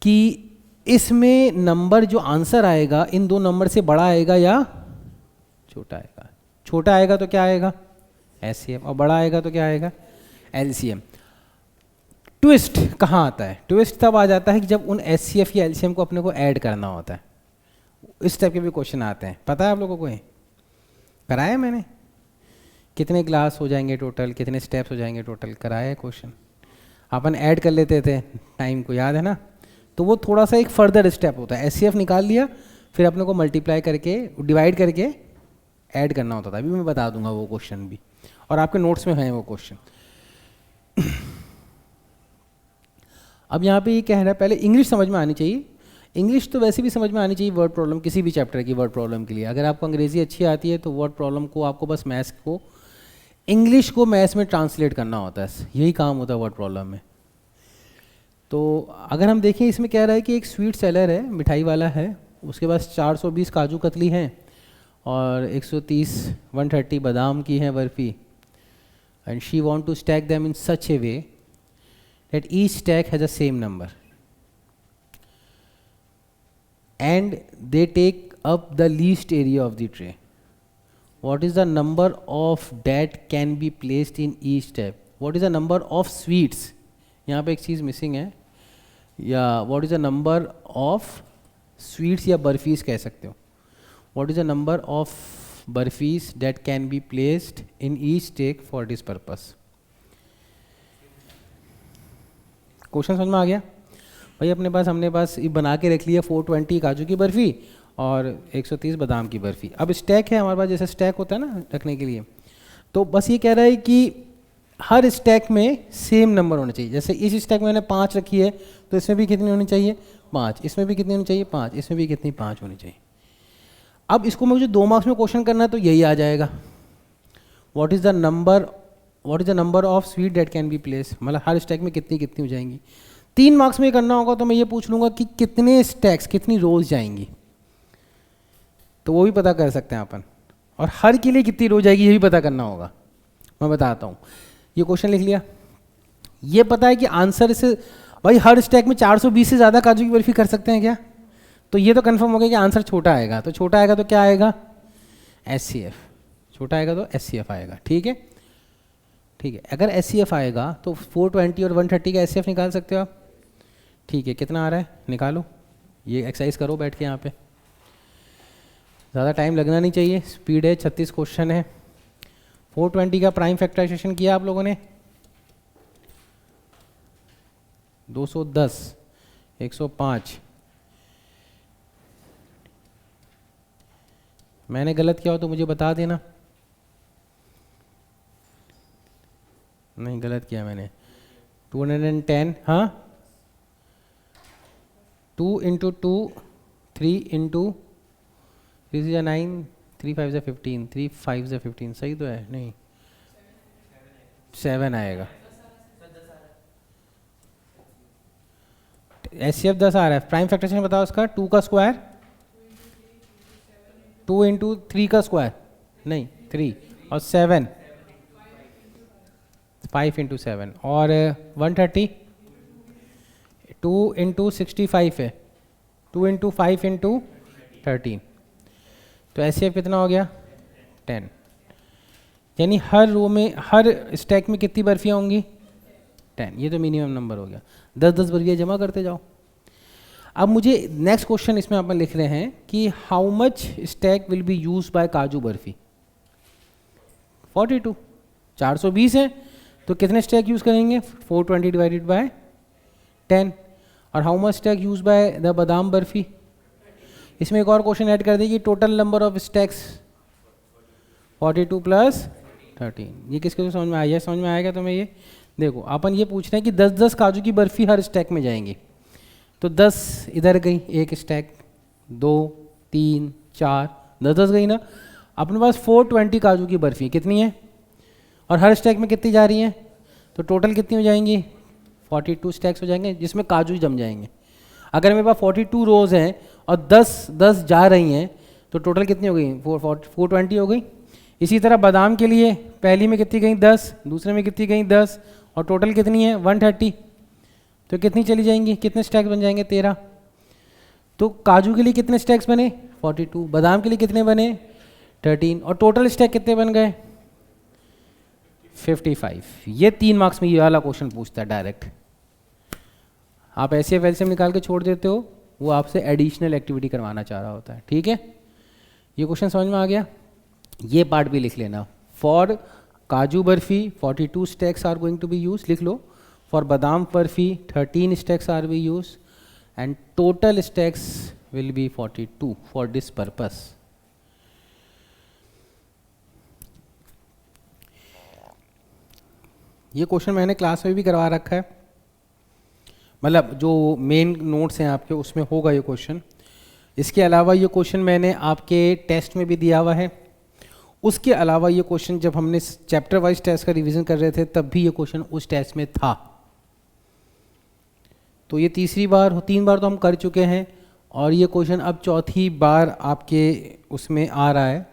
कि इसमें नंबर जो आंसर आएगा इन 2 नंबर से बड़ा आएगा या छोटा आएगा। छोटा आएगा तो क्या आएगा, एचसीएफ, और बड़ा आएगा तो क्या आएगा, एलसीएम। ट्विस्ट कहाँ आता है, ट्विस्ट तब आ जाता है कि जब उन एचसीएफ या एलसीएम को अपने को ऐड करना होता है। इस टाइप के भी क्वेश्चन आते हैं, पता है आप लोगों को, ये कराया मैंने, कितने क्लास हो जाएंगे टोटल, कितने स्टेप्स हो जाएंगे टोटल, कराया है क्वेश्चन। अपन ऐड कर लेते थे टाइम को, याद है ना। तो वो थोड़ा सा एक फर्दर स्टेप होता है, एचसीएफ निकाल लिया, फिर अपने को मल्टीप्लाई करके डिवाइड करके ऐड करना होता था। अभी मैं बता दूंगा वो क्वेश्चन भी, और आपके नोट्स में है वो क्वेश्चन। अब यहाँ पे ये कह रहा है पहले इंग्लिश समझ में आनी चाहिए। इंग्लिश तो वैसे भी समझ में आनी चाहिए वर्ड प्रॉब्लम, किसी भी चैप्टर की वर्ड प्रॉब्लम के लिए। अगर आपको अंग्रेजी अच्छी आती है तो वर्ड प्रॉब्लम को आपको बस मैथ्स को, इंग्लिश को मैथ्स में ट्रांसलेट करना होता है, यही काम होता है वर्ड प्रॉब्लम में। तो अगर हम देखें इसमें कह रहा है कि एक स्वीट सेलर है, मिठाई वाला है, उसके पास 420 काजू कतली हैं और 130 बादाम की हैं barfi, and she want to stack them in such a way that each stack has the same number and they take up the least area of the tray. What is the number of that can be placed in each stack? What is the number of sweets? यहाँ पे एक चीज़ missing है, या what is the number of sweets या बर्फीज कह सकते हो। What is the number of बर्फीज that can be placed in each stack for this purpose? Question समझ में आ गया भाई? हमने पास ये बना के रख लिया 420 काजू की बर्फ़ी और 130 बादाम की बर्फ़ी। अब स्टैक है हमारे पास, जैसे स्टैक होता है ना रखने के लिए, तो बस ये कह रहा है कि हर स्टैक में सेम नंबर होना चाहिए। जैसे इस स्टैक में मैंने 5 रखी है तो इसमें भी कितनी होनी चाहिए? 5। इसमें भी कितनी होनी चाहिए? 5। इसमें भी कितनी? 5 होनी चाहिए। अब इसको मुझे 2 मार्क्स में क्वेश्चन करना है तो यही आ जाएगा, what is the number of sweet date can be place, मतलब हर स्टैक में कितनी कितनी हो जाएंगी। 3 मार्क्स में करना होगा तो मैं ये पूछ लूँगा कि कितने स्टैक्स, कितनी रोज जाएंगी, तो वो भी पता कर सकते हैं अपन, और हर के लिए कितनी रोज जाएगी ये भी पता करना होगा। मैं बताता हूँ, ये क्वेश्चन लिख लिया, ये पता है कि आंसर से भाई हर स्टैक में 420 से ज़्यादा काजू की बर्फी कर सकते हैं क्या, तो ये तो कंफर्म हो गया कि आंसर छोटा आएगा। तो छोटा आएगा तो क्या आएगा? SCF। छोटा आएगा तो SCF आएगा। ठीक है, ठीक है। अगर SCF आएगा तो 420 और 130 का SCF निकाल सकते हो आप। ठीक है, कितना आ रहा है निकालो, ये एक्सरसाइज करो बैठ के यहाँ पे, ज़्यादा टाइम लगना नहीं चाहिए, स्पीड है, 36 क्वेश्चन है। 420 का प्राइम फैक्टराइजेशन किया आप लोगों ने, 210, 105। मैंने गलत किया हो तो मुझे बता देना। नहीं, गलत किया मैंने। 210, हाँ, 2 × 2, 3 × 3 से 9, 3 5 से 15, 3 5 से 15, सही तो है? नहीं, 7 आएगा। SCF 10 आ रहा है। प्राइम फैक्टराइजेशन बताओ उसका, 2 का स्क्वायर, 2 × 3 का स्क्वायर, नहीं 3, और 7, 5 × 7, और 130, 2 × 65 है, 2 × 5 × 13, तो SCF कितना हो गया? 10। यानी हर रो में, हर स्टैक में कितनी बर्फियाँ होंगी? 10। ये तो मिनिमम नंबर हो गया। 10-10 बर्फियाँ जमा करते जाओ। अब मुझे नेक्स्ट क्वेश्चन इसमें अपन लिख रहे हैं कि how much stack will be use by काजू बर्फी? 42, 420 है तो कितने स्टैक यूज़ करेंगे? 420 डिवाइडेड बाय 10। और how much stack use by the बादाम बर्फी? इसमें एक और क्वेश्चन ऐड कर देगी, टोटल नंबर ऑफ स्टैक्स 42 + 13। ये किसके समझ में आया? समझ में आएगा तो मैं ये देखो, अपन ये पूछ रहे हैं कि 10-10 काजू की बर्फी हर स्टैक में जाएंगी, तो 10 इधर गई एक स्टैक, 2 3 4, 10-10 गई ना। अपने पास 420 काजू की बर्फी कितनी है, और हर स्टैक में कितनी जा रही हैं, तो टोटल कितनी हो जाएंगी? 42 स्टैक्स हो जाएंगे, जिसमें काजू जम जाएंगे। अगर मेरे पास 42 रोज़ हैं और 10-10 जा रही हैं तो टोटल कितनी हो गई? 420 हो गई। इसी तरह बादाम के लिए पहली में कितनी गई? 10, दूसरे में कितनी गई? 10, और टोटल कितनी है? 130। तो कितनी चली जाएंगी? कितने स्टैक्स बन जाएंगे? 13। तो काजू के लिए कितने स्टैक्स बने? 42। बादाम के लिए कितने बने? 13। और टोटल स्टैक कितने बन गए? 55। ये 3 मार्क्स में ये वाला क्वेश्चन पूछता है डायरेक्ट। आप ऐसे एलसीएम निकाल के छोड़ देते हो, वो आपसे एडिशनल एक्टिविटी करवाना चाह रहा होता है। ठीक है, ये क्वेश्चन समझ में आ गया? ये पार्ट भी लिख लेना। For kaju barfi 42 stacks are going to be use, लिख लो। For badam barfi 13 stacks are be use, and total stacks will be 42 for this purpose. ये क्वेश्चन मैंने क्लास में भी करवा रखा है, मतलब जो मेन नोट्स हैं आपके उसमें होगा ये क्वेश्चन। इसके अलावा ये क्वेश्चन मैंने आपके टेस्ट में भी दिया हुआ है। उसके अलावा ये क्वेश्चन जब हमने चैप्टर वाइज टेस्ट का रिवीजन कर रहे थे तब भी ये क्वेश्चन उस टेस्ट में था। तो ये तीसरी बार, 3 बार तो हम कर चुके हैं और ये क्वेश्चन अब चौथी बार आपके उसमें आ रहा है।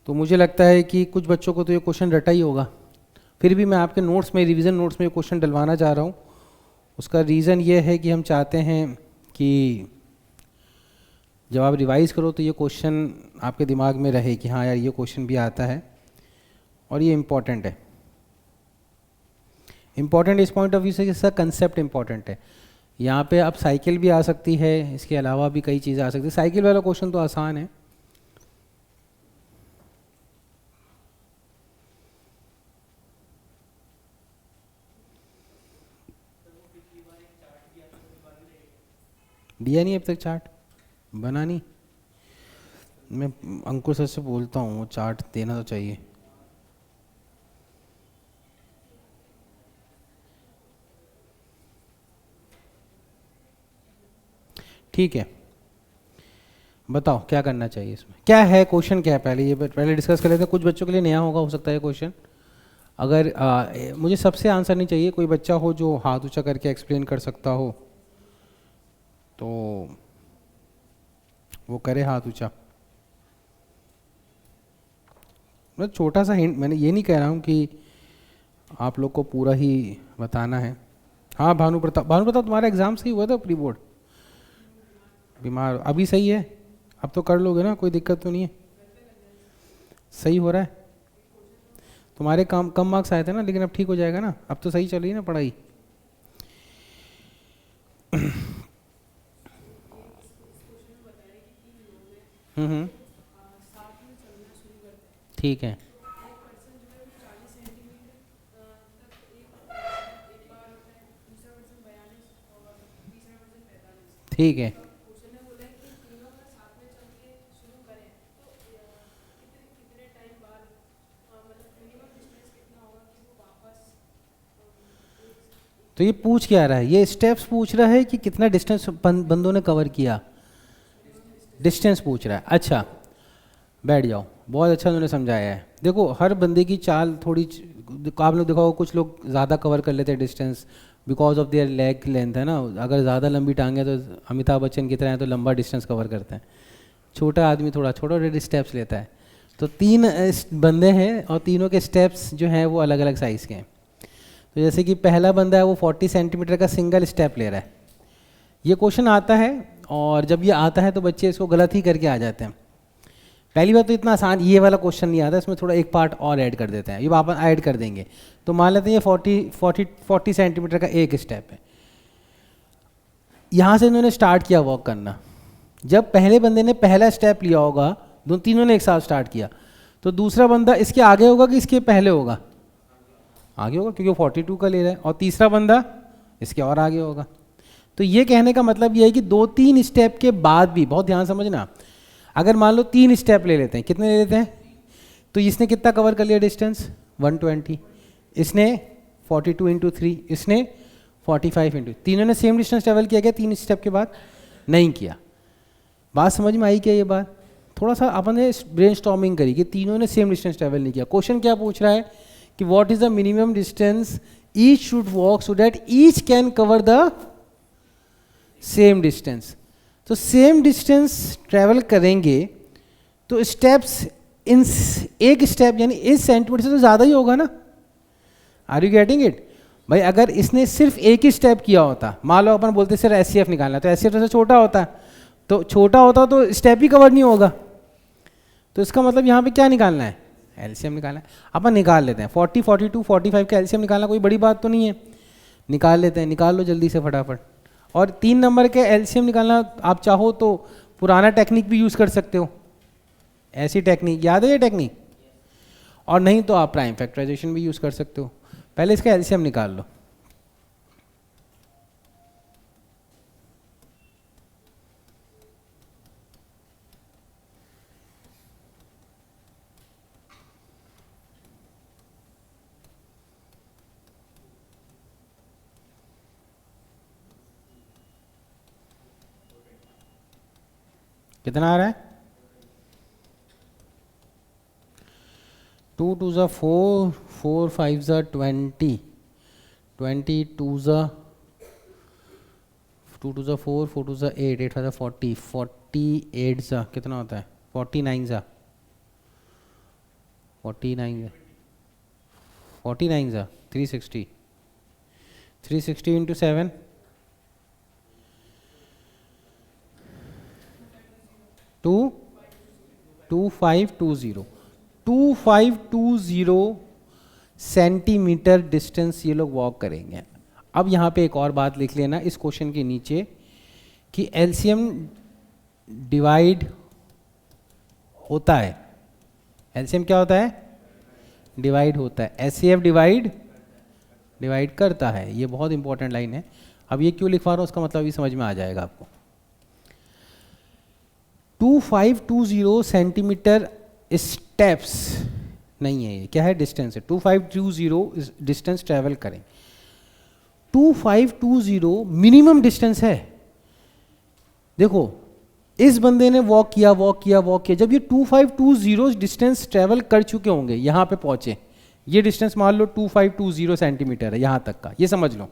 तो मुझे लगता है कि कुछ बच्चों को तो ये क्वेश्चन रटा ही होगा, फिर भी मैं आपके नोट्स में, रिवीजन नोट्स में ये क्वेश्चन डलवाना चाह रहा हूँ। उसका रीज़न ये है कि हम चाहते हैं कि जब आप रिवाइज़ करो तो ये क्वेश्चन आपके दिमाग में रहे कि हाँ यार ये क्वेश्चन भी आता है और ये इम्पॉर्टेंट है। इम्पॉर्टेंट इस पॉइंट ऑफ व्यू से कि इसका कंसेप्ट इम्पॉर्टेंट है। यहाँ पे अब साइकिल भी आ सकती है, इसके अलावा भी कई चीज़ें आ सकती है। साइकिल वाला क्वेश्चन तो आसान है। दिया नहीं अब तक चार्ट, बना नहीं। मैं अंकुर सर से बोलता हूँ वो चार्ट देना तो चाहिए। ठीक है, बताओ क्या करना चाहिए इसमें, क्या है क्वेश्चन, क्या है पहले डिस्कस कर लेते हैं। कुछ बच्चों के लिए नया होगा, हो सकता है क्वेश्चन। अगर मुझे सबसे आंसर नहीं चाहिए, कोई बच्चा हो जो हाथ ऊंचा करके एक्सप्लेन कर सकता हो तो वो करे हाथ ऊंचा। मतलब छोटा सा हिंट, मैंने ये नहीं कह रहा हूँ कि आप लोग को पूरा ही बताना है। हाँ भानु प्रताप तुम्हारा एग्ज़ाम सही हुआ था प्री बोर्ड? बीमार अभी सही है? अब तो कर लोगे ना, कोई दिक्कत तो नहीं है? सही हो रहा है? तुम्हारे कम मार्क्स आए थे ना, लेकिन अब ठीक हो जाएगा ना, अब तो सही चल रही है ना पढ़ाई। ठीक है, ठीक है। तो ये पूछ क्या रहा है, ये स्टेप्स पूछ रहा है कि कितना डिस्टेंस बंदों ने कवर किया? डिस्टेंस पूछ रहा है। अच्छा बैठ जाओ, बहुत अच्छा उन्होंने समझाया है। देखो हर बंदे की चाल थोड़ी, आप लोग देखा होगा कुछ लोग ज़्यादा कवर कर लेते हैं distance because of their leg length, है ना। अगर ज़्यादा लंबी टांग है तो अमिताभ बच्चन की तरह है तो लंबा डिस्टेंस कवर करते हैं। छोटा आदमी थोड़ा छोटा स्टेप्स लेता है। तो 3 बंदे हैं और तीनों के स्टेप्स जो हैं वो अलग अलग साइज़ के हैं। तो जैसे कि पहला बंदा है वो 40 सेंटीमीटर का सिंगल स्टेप ले रहा है। ये क्वेश्चन आता है और जब ये आता है तो बच्चे इसको गलत ही करके आ जाते हैं। पहली बात तो इतना आसान ये वाला क्वेश्चन नहीं आता, इसमें थोड़ा एक पार्ट और ऐड कर देते हैं। ये आप ऐड कर देंगे तो मान लेते हैं ये 40 सेंटीमीटर का एक स्टेप है। यहाँ से इन्होंने स्टार्ट किया वॉक करना। जब पहले बंदे ने पहला स्टेप लिया होगा, तीनों ने एक साथ स्टार्ट किया, तो दूसरा बंदा इसके आगे होगा कि इसके पहले होगा? आगे होगा, क्योंकि वो 42 का ले रहा है। और तीसरा बंदा इसके और आगे होगा। तो ये कहने का मतलब ये है कि 2-3 स्टेप के बाद भी, बहुत ध्यान समझना, अगर मान लो 3 स्टेप ले लेते हैं, कितने ले लेते हैं, तो इसने कितना कवर कर लिया डिस्टेंस? 120। इसने 42 इंटू 3, इसने 45 इंटू, तीनों ने सेम डिस्टेंस ट्रेवल किया क्या 3 स्टेप के बाद? नहीं किया। बात समझ में आई क्या ये बात? थोड़ा सा अपन ने ब्रेनस्टॉर्मिंग करी कि तीनों ने सेम डिस्टेंस ट्रेवल नहीं किया। क्वेश्चन क्या पूछ रहा है कि what is the minimum distance each should walk so that each can cover the same distance. तो सेम डिस्टेंस ट्रेवल करेंगे तो स्टेप्स, इन एक स्टेप यानी इस सेंटीमीटर से तो ज़्यादा ही होगा ना। आर यू गेटिंग इट भाई? अगर इसने सिर्फ एक ही स्टेप किया होता, मान लो अपन बोलते सर एचसीएफ निकालना, तो एचसीएफ से छोटा होता है, तो छोटा होता तो स्टेप ही कवर नहीं होगा। तो इसका मतलब यहाँ पे क्या निकालना है? एलसीएम निकालना है। अपन निकाल लेते हैं 40, 42, 45 का एलसीएम निकालना कोई बड़ी बात तो नहीं है, निकाल लेते हैं। निकाल लो जल्दी से फटाफट। और 3 नंबर के एलसीएम निकालना आप चाहो तो पुराना टेक्निक भी यूज़ कर सकते हो, ऐसी टेक्निक याद है ये टेक्निक? और नहीं तो आप प्राइम फैक्टराइजेशन भी यूज़ कर सकते हो। पहले इसका एलसीएम निकाल लो। कितना आ रहा है? 2 2 ज़ा 4, 4 5 ज़ा 20, 20 2 ज़ा 2 2 ज़ा 4, 4 2 ज़ा 8, 8 5 ज़ा 40, 48 ज़ा कितना होता है? 49 ज़ा 49 ज़ा 49 ज़ा 360, 360 इंटू 7, 2520, 2520 सेंटीमीटर डिस्टेंस ये लोग वॉक करेंगे। अब यहाँ पे एक और बात लिख लेना इस क्वेश्चन के नीचे कि एलसीएम डिवाइड होता है। एलसीएम क्या होता है? डिवाइड होता है। एचसीएफ डिवाइड करता है। ये बहुत इंपॉर्टेंट लाइन है। अब ये क्यों लिखवा रहा हूँ उसका मतलब भी समझ में आ जाएगा आपको। 2520 सेंटीमीटर स्टेप्स नहीं है, ये क्या है? डिस्टेंस है। 2520 डिस्टेंस ट्रेवल करें। 2520 मिनिमम डिस्टेंस है। देखो इस बंदे ने वॉक किया। जब ये 2520 डिस्टेंस ट्रेवल कर चुके होंगे, यहाँ पे पहुंचे, ये डिस्टेंस मान लो 2520 सेंटीमीटर है यहाँ तक का, ये समझ लो।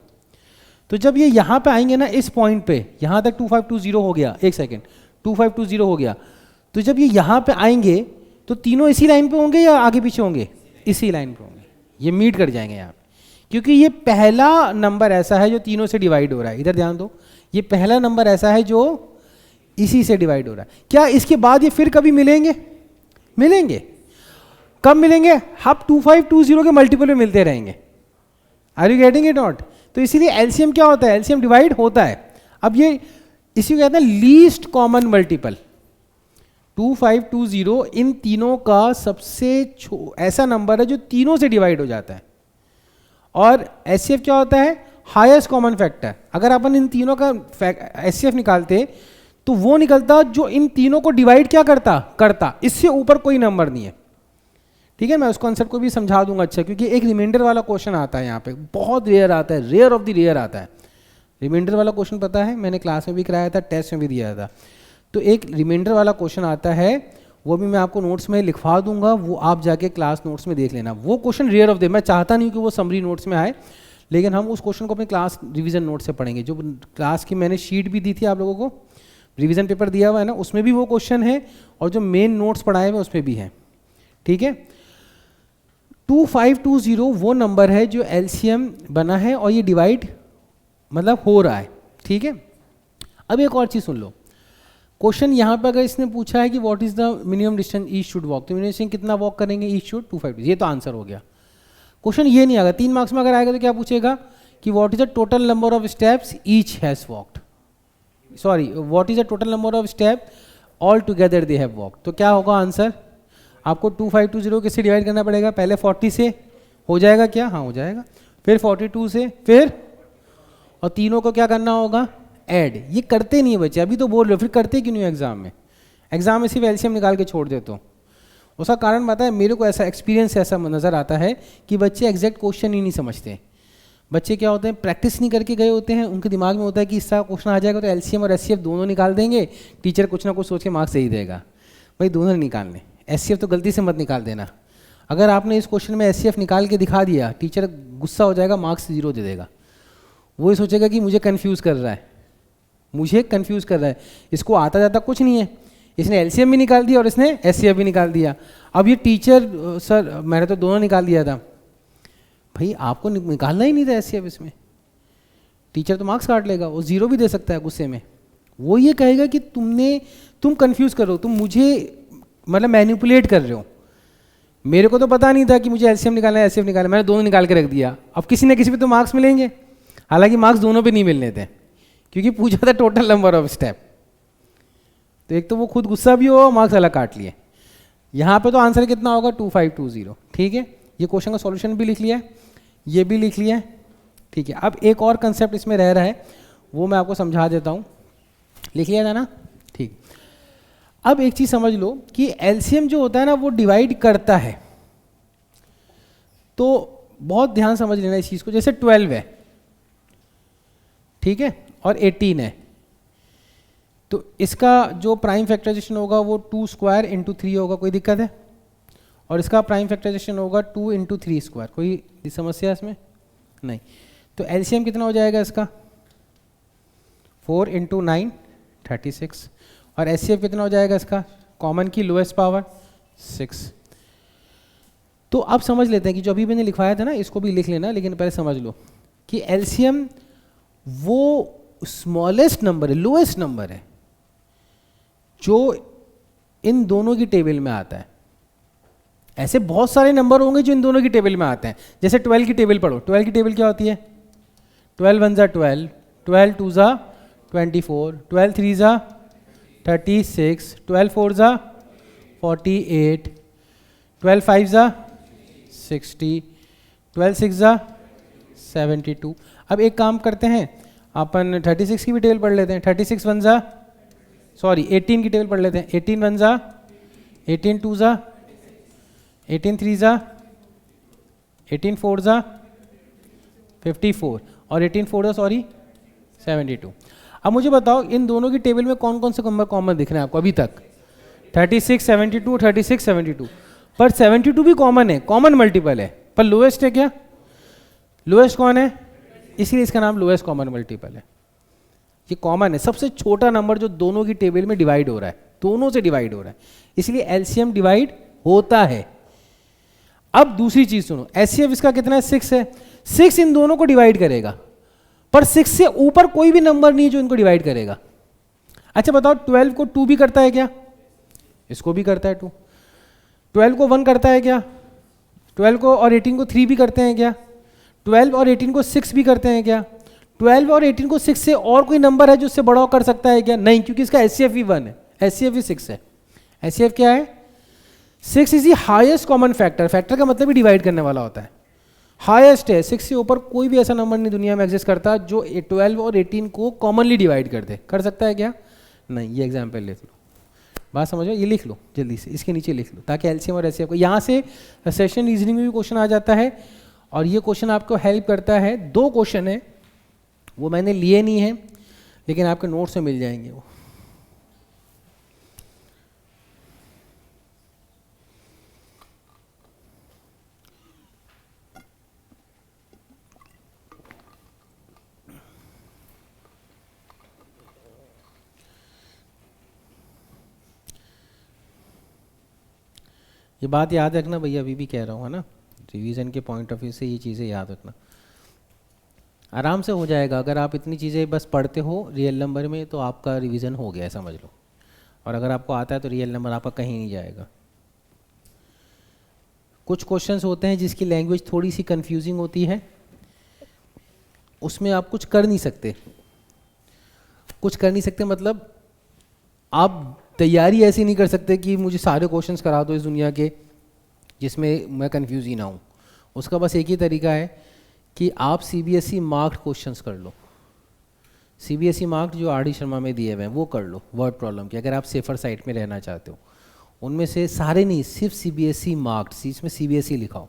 तो जब ये यहाँ पे आएंगे ना, इस पॉइंट पे, यहाँ तक 2520 हो गया, एक सेकेंड, 2520 हो गया, तो जब ये यहाँ पे आएंगे तो तीनों इसी लाइन पे होंगे या आगे पीछे होंगे? इसी लाइन पे होंगे। ये मीट कर जाएंगे यहाँ पे, क्योंकि ये पहला नंबर ऐसा है जो तीनों से डिवाइड हो रहा है। इधर ध्यान दो, ये पहला नंबर ऐसा है जो इसी से डिवाइड हो रहा है। क्या इसके बाद ये फिर कभी मिलेंगे? मिलेंगे। कब मिलेंगे? हम 2520 के मल्टीपल में मिलते रहेंगे। Are you getting it not? तो इसीलिए एलसीएम क्या होता है? एलसीएम डिवाइड होता है। अब ये इसी को कहते हैं लीस्ट कॉमन मल्टीपल। 2520 इन तीनों का सबसे ऐसा नंबर है जो तीनों से डिवाइड हो जाता है। और एचसीएफ क्या होता है? Highest common factor. अगर अपन इन तीनों का एचसीएफ निकालते तो वो निकलता जो इन तीनों को डिवाइड क्या करता। इससे ऊपर कोई नंबर नहीं है। ठीक है, मैं उस कॉन्सेप्ट को भी समझा दूंगा अच्छा, क्योंकि एक रिमाइंडर वाला क्वेश्चन आता है यहाँ पे, बहुत रेयर आता है, रेयर ऑफ द रेयर आता है। रिमाइंडर वाला क्वेश्चन पता है, मैंने क्लास में भी कराया था, टेस्ट में भी दिया था। तो एक रिमाइंडर वाला क्वेश्चन आता है, वो भी मैं आपको नोट्स में लिखवा दूंगा, वो आप जाके क्लास नोट्स में देख लेना। वो क्वेश्चन रेयर ऑफ द, मैं चाहता नहीं कि वो समरी नोट्स में आए, लेकिन हम उस क्वेश्चन को अपने क्लास रिवीजन नोट से पढ़ेंगे। जो क्लास की मैंने शीट भी दी थी आप लोगों को, रिवीजन पेपर दिया हुआ है ना, उसमें भी वो क्वेश्चन है, और जो मेन नोट्स पढ़ाए हुए उसमें भी है। ठीक है, 2520 वो नंबर है जो एलसीएम बना है और ये डिवाइड मतलब हो रहा है। ठीक है, अब एक और चीज़ सुन लो। क्वेश्चन यहाँ पर अगर इसने पूछा है कि what is the minimum distance each should walk, तो मिनिमम कितना वॉक करेंगे ईच शुड? 2520। ये तो आंसर हो गया। क्वेश्चन ये नहीं आएगा, 3 मार्क्स में अगर आएगा तो क्या पूछेगा कि what is the total number of steps each has walked, sorry what is the total number of step all together they have walked. तो क्या होगा आंसर? आपको 2520 किससे डिवाइड करना पड़ेगा? पहले 40 से हो जाएगा क्या? हाँ हो जाएगा। फिर 42 से, फिर और तीनों को क्या करना होगा? ऐड। ये करते नहीं है बच्चे, अभी तो बोल रहे हो, फिर करते क्यों नहीं एग्जाम में? एग्जाम में सिर्फ एलसीएम निकाल के छोड़ देते हो। उसका कारण पता है मेरे को, ऐसा एक्सपीरियंस ऐसा नज़र आता है कि बच्चे एग्जैक्ट क्वेश्चन ही नहीं समझते। बच्चे क्या होते हैं, प्रैक्टिस नहीं करके गए होते हैं, उनके दिमाग में होता है कि इस तरह क्वेश्चन आ जाएगा तो एलसीएम और एचसीएफ दोनों निकाल देंगे, टीचर कुछ ना कुछ सोच के मार्क्स सही देगा। भाई दोनों नहीं निकालने, एचसीएफ तो गलती से मत निकाल देना। अगर आपने इस क्वेश्चन में एचसीएफ निकाल के दिखा दिया, टीचर गुस्सा हो जाएगा, मार्क्स 0 दे देगा। वो ही सोचेगा कि मुझे कन्फ्यूज़ कर रहा है, मुझे कन्फ्यूज़ कर रहा है, इसको आता जाता कुछ नहीं है, इसने एलसीएम भी निकाल दिया और इसने एचसीएफ भी निकाल दिया। अब ये टीचर, सर मैंने तो दोनों निकाल दिया था। भाई आपको निकालना ही नहीं था एचसीएफ इसमें, टीचर तो मार्क्स काट लेगा, वो 0 भी दे सकता है गुस्से में। वो ये कहेगा कि तुम कन्फ्यूज़ कर रहे हो, तुम मुझे मतलब मैनिपुलेट कर रहे हो। मेरे को तो पता नहीं था कि मुझे एलसीएम निकालना है एचसीएफ निकालना है, मैंने दोनों निकाल के रख दिया। अब किसी न किसी पे तो मार्क्स मिलेंगे, हालांकि मार्क्स दोनों पे नहीं मिलने थे, क्योंकि पूछा था टोटल नंबर ऑफ स्टेप। तो एक तो वो खुद गुस्सा भी हुआ, मार्क्स अलग काट लिए। यहाँ पे तो आंसर कितना होगा? 2520। ठीक है, ये क्वेश्चन का सॉल्यूशन भी लिख लिया, ये भी लिख लिया। ठीक है, अब एक और कंसेप्ट इसमें रह रहा है, वो मैं आपको समझा देता हूँ। लिख लिया था ना? ठीक। अब एक चीज़ समझ लो कि एलसीएम जो होता है ना वो डिवाइड करता है, तो बहुत ध्यान समझ लेना इस चीज़ को। जैसे 12 है, ठीक है, और 18 है, तो इसका जो प्राइम फैक्टराइजेशन होगा वो 2 स्क्वायर इंटू 3 होगा, कोई दिक्कत है? और इसका प्राइम फैक्टराइजेशन होगा 2 इंटू 3 स्क्वायर, कोई समस्या इसमें नहीं। तो एलसीएम कितना हो जाएगा इसका? 4 इंटू 9 36, और एचसीएफ कितना हो जाएगा इसका? कॉमन की लोएस्ट पावर 6। तो अब समझ लेते हैं कि जो अभी मैंने लिखवाया था ना, इसको भी लिख लेना, लेकिन पहले समझ लो कि एलसीएम वो स्मॉलेस्ट नंबर है, लोएस्ट नंबर है जो इन दोनों की टेबल में आता है। ऐसे बहुत सारे नंबर होंगे जो इन दोनों की टेबल में आते हैं। जैसे 12 की टेबल पढ़ो, 12 की टेबल क्या होती है? 12 1 ज़ा 12, 12 2 ज़ा 24, 12 3 ज़ा 36, 12 4 ज़ा 48, 12 5 ज़ा 60, 12 6 ज़ा 72। अब एक काम करते हैं, अपन 36 की भी टेबल पढ़ लेते हैं। 36 1 ज़ा 18 की टेबल पढ़ लेते हैं। 18 1 ज़ा 18 2 ज़ा 18 3 ज़ा 18 4 ज़ा 54, और 18 4 ज़ा 72। अब मुझे बताओ इन दोनों की टेबल में कौन कौन से नंबर कॉमन दिख रहे हैं आपको अभी तक? 36 72, 36 72, पर 72 भी कॉमन है, कॉमन मल्टीपल है, पर लोएस्ट है क्या? लोएस्ट कौन है? इसलिए इसका नाम लोएस्ट कॉमन मल्टीपल है। ये कॉमन है, सबसे छोटा नंबर जो दोनों की टेबल में डिवाइड हो रहा है, दोनों से डिवाइड हो रहा है, इसलिए एलसीएम डिवाइड होता है। अब दूसरी चीज सुनो, एचसीएफ इसका कितना है? 6 है। 6 इन दोनों को डिवाइड करेगा, पर 6 से ऊपर कोई भी नंबर नहीं जो इनको डिवाइड करेगा। अच्छा बताओ 12 को 2 भी करता है क्या? इसको भी करता है 2। 12 को 1 करता है क्या? 12 को और 18 को 3 भी करते हैं क्या? 12 और 18 को 6 भी करते हैं क्या? 12 और 18 को 6 से और कोई नंबर है जो उससे बड़ा कर सकता है क्या? नहीं, क्योंकि इसका एचसीएफ ही 1 है, एचसीएफ ही 6 है। एचसीएफ क्या है? 6 is the highest common factor. Factor का मतलब ही डिवाइड करने वाला होता है, हाईएस्ट है। 6 से ऊपर कोई भी ऐसा नंबर नहीं दुनिया में एग्जिस्ट करता जो 12 और 18 को कॉमनली डिवाइड कर दे। कर सकता है क्या? नहीं। ये एग्जाम्पल लिख लो, बात समझो, ये लिख लो जल्दी से, इसके नीचे लिख लो, ताकि एलसीएम और एचसीएफ को, यहाँ से सेशन रीजनिंग में भी क्वेश्चन आ जाता है, और ये क्वेश्चन आपको हेल्प करता है। 2 क्वेश्चन है, वो मैंने लिए नहीं है, लेकिन आपके नोट्स में मिल जाएंगे वो। ये बात याद रखना भैया, अभी भी कह रहा हूँ, है ना, रिवीजन के पॉइंट ऑफ व्यू से ये चीज़ें याद रखना, आराम से हो जाएगा। अगर आप इतनी चीज़ें बस पढ़ते हो रियल नंबर में तो आपका रिवीजन हो गया है, समझ लो। और अगर आपको आता है तो रियल नंबर आपका कहीं नहीं जाएगा। कुछ क्वेश्चंस होते हैं जिसकी लैंग्वेज थोड़ी सी कंफ्यूजिंग होती है, उसमें आप कुछ कर नहीं सकते। कुछ कर नहीं सकते मतलब आप तैयारी ऐसी नहीं कर सकते कि मुझे सारे क्वेश्चंस करा दो इस दुनिया के जिसमें मैं कंफ्यूज ही ना हूँ। उसका बस एक ही तरीका है कि आप सीबीएसई मार्क्ड क्वेश्चंस कर लो। सीबीएसई मार्क्ड जो आर डी शर्मा में दिए हुए हैं वो कर लो, वर्ड प्रॉब्लम की, अगर आप सेफर साइड में रहना चाहते हो। उनमें से सारे नहीं, सिर्फ सीबीएसई मार्क्ड, इसमें सीबीएसई लिखाओ,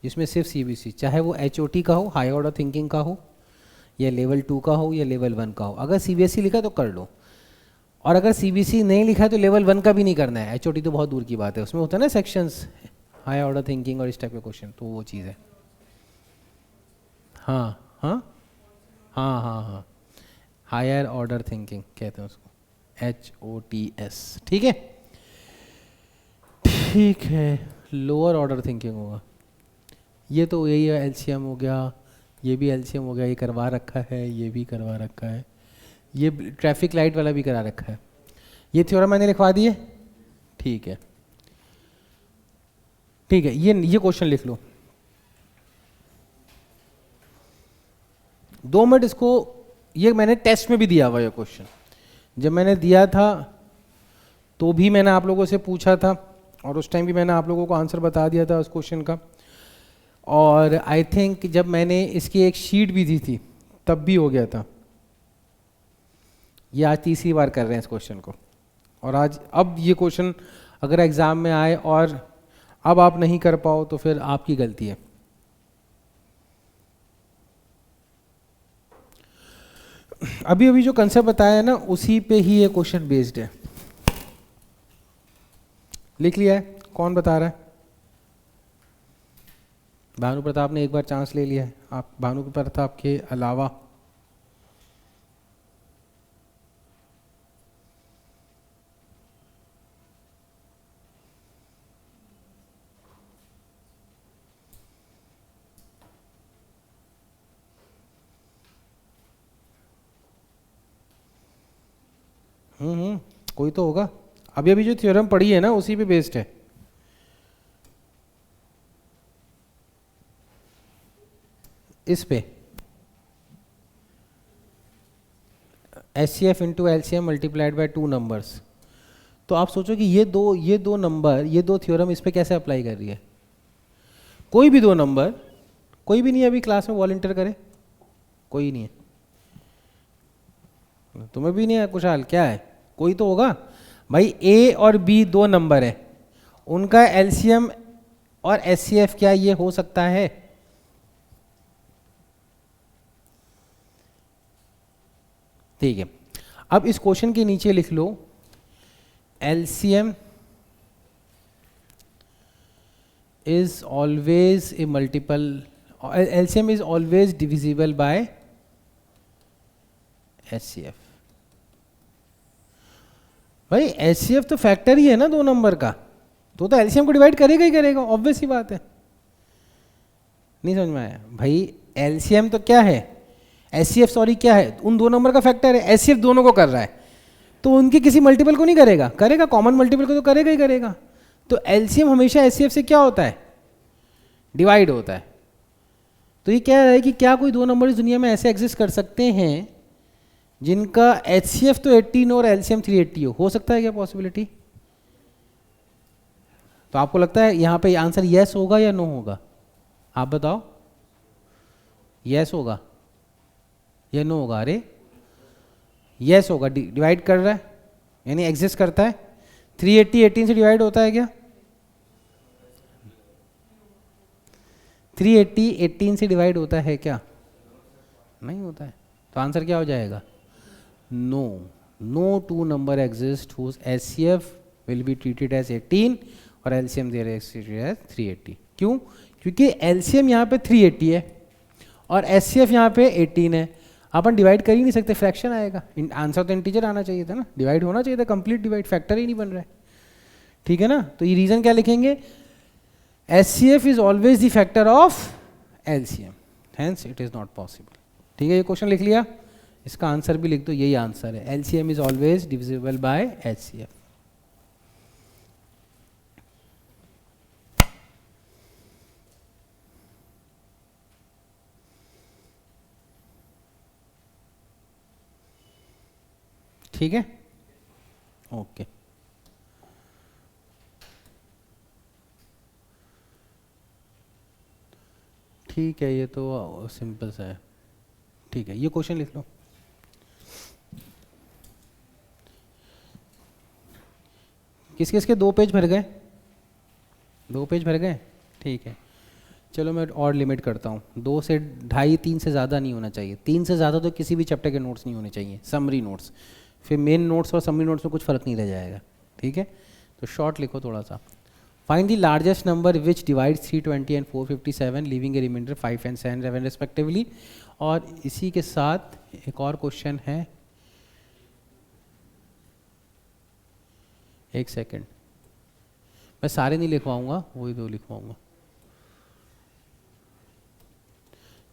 जिसमें सिर्फ सीबीएसई, चाहे वो एचओटी का हो, हाई ऑर्डर थिंकिंग का हो, या लेवल 2 का हो, या लेवल 1 का हो। अगर सीबीएसई लिखा तो कर लो, और अगर सीबीएसई नहीं लिखा है तो लेवल 1 का भी नहीं करना है। एचओटी तो बहुत दूर की बात है, उसमें होता है ना सेक्शंस, हाई ऑर्डर थिंकिंग और इस टाइप के क्वेश्चन, तो वो चीज़ है। हाँ हाँ हाँ हाँ हाँ, हायर ऑर्डर थिंकिंग कहते हैं उसको, HOTS, ठीक है। ठीक है, लोअर ऑर्डर थिंकिंग होगा। ये तो यही है, एलसीएम हो गया, ये भी एलसीएम हो गया, ये करवा रखा है, ये भी करवा रखा है, ये ट्रैफिक लाइट वाला भी करा रखा है। ये थ्योरम मैंने लिखवा दिए, ठीक है ठीक है। ये क्वेश्चन लिख लो, 2 मिनट इसको। ये मैंने टेस्ट में भी दिया हुआ ये क्वेश्चन, जब मैंने दिया था तो भी मैंने आप लोगों से पूछा था, और उस टाइम भी मैंने आप लोगों को आंसर बता दिया था उस क्वेश्चन का। और आई थिंक जब मैंने इसकी एक शीट भी दी थी तब भी हो गया था। ये आज तीसरी बार कर रहे हैं इस क्वेश्चन को, और आज अब ये क्वेश्चन अगर एग्ज़ाम में आए और अब आप नहीं कर पाओ तो फिर आपकी गलती है। अभी अभी जो कंसेप्ट बताया है ना उसी पे ही ये क्वेश्चन बेस्ड है। लिख लिया है? कौन बता रहा है? भानु प्रताप ने एक बार चांस ले लिया है, आप भानु प्रताप के अलावा। कोई तो होगा। अभी अभी जो थ्योरम पढ़ी है ना उसी पे बेस्ड है। इस पे HCF into LCM multiplied by 2 numbers. तो आप सोचो कि ये दो नंबर, ये दो थ्योरम इस पे कैसे अप्लाई कर रही है। कोई भी दो नंबर, कोई भी नहीं है अभी क्लास में वॉलंटियर करे, कोई नहीं है। तुम्हें भी नहीं है कुशाल? क्या है? कोई तो होगा भाई। A और B दो नंबर है, उनका LCM और HCF क्या ये हो सकता है? ठीक है, अब इस क्वेश्चन के नीचे लिख लो LCM is always a multiple, LCM is always divisible by HCF। भाई HCF तो फैक्टर ही है ना दो नंबर का, तो LCM को डिवाइड करेगा ही करेगा, ऑब्वियस ही बात है। नहीं समझ में आया भाई? LCM तो क्या है, HCF सॉरी क्या है, उन दो नंबर का फैक्टर है। HCF दोनों को कर रहा है, तो उनके किसी मल्टीपल को नहीं करेगा, करेगा कॉमन मल्टीपल को तो करेगा ही करेगा। तो LCM हमेशा HCF से क्या होता है? डिवाइड होता है। तो ये क्या है कि क्या कोई दो नंबर इस दुनिया में ऐसे एग्जिस्ट कर सकते हैं जिनका HCF तो 18 और LCM 380 हो सकता है क्या पॉसिबिलिटी? तो आपको लगता है यहाँ पे आंसर यस होगा या नो होगा? आप बताओ, यस होगा या नो होगा? अरे यस होगा, डिवाइड कर रहा है यानी एग्जिस्ट करता है। 380 18 से डिवाइड होता है क्या? 380 18 से डिवाइड होता है क्या? नहीं होता है। तो आंसर क्या हो जाएगा? No. No two number exist whose HCF will be treated as 18 और LCM देयर एज 380। क्यों? क्योंकि LCM यहाँ पे 380 है और HCF यहाँ पे 18 है। अपन डिवाइड कर ही नहीं सकते, फ्रैक्शन आएगा। आंसर तो इंटीजर आना चाहिए था ना, डिवाइड होना चाहिए था, कंप्लीट डिवाइड, फैक्टर ही नहीं बन रहा है। ठीक है ना? तो ये रीजन क्या लिखेंगे? HCF is always the factor of LCM, hence it is not possible. ठीक है, ये क्वेश्चन लिख लिया, इसका आंसर भी लिख दो, यही आंसर है। LCM is always divisible by HCF। ठीक है, ओके। ठीक है, ये तो सिंपल सा है। ठीक है, ये क्वेश्चन लिख लो। किस किस के 2 पेज भर गए? 2 पेज भर गए? ठीक है, चलो मैं और लिमिट करता हूँ। 2 से 2.5 3 से ज़्यादा नहीं होना चाहिए। 3 से ज़्यादा तो किसी भी चैप्टर के नोट्स नहीं होने चाहिए, समरी नोट्स। फिर मेन नोट्स और समरी नोट्स में कुछ फ़र्क नहीं रह जाएगा। ठीक है, तो शॉर्ट लिखो थोड़ा सा। Find the largest number which divides 320 and 457 leaving a remainder 5 and 7 respectively. और इसी के साथ एक और क्वेश्चन है, एक सेकेंड, मैं सारे नहीं लिखवाऊंगा, वही 2 लिखवाऊंगा।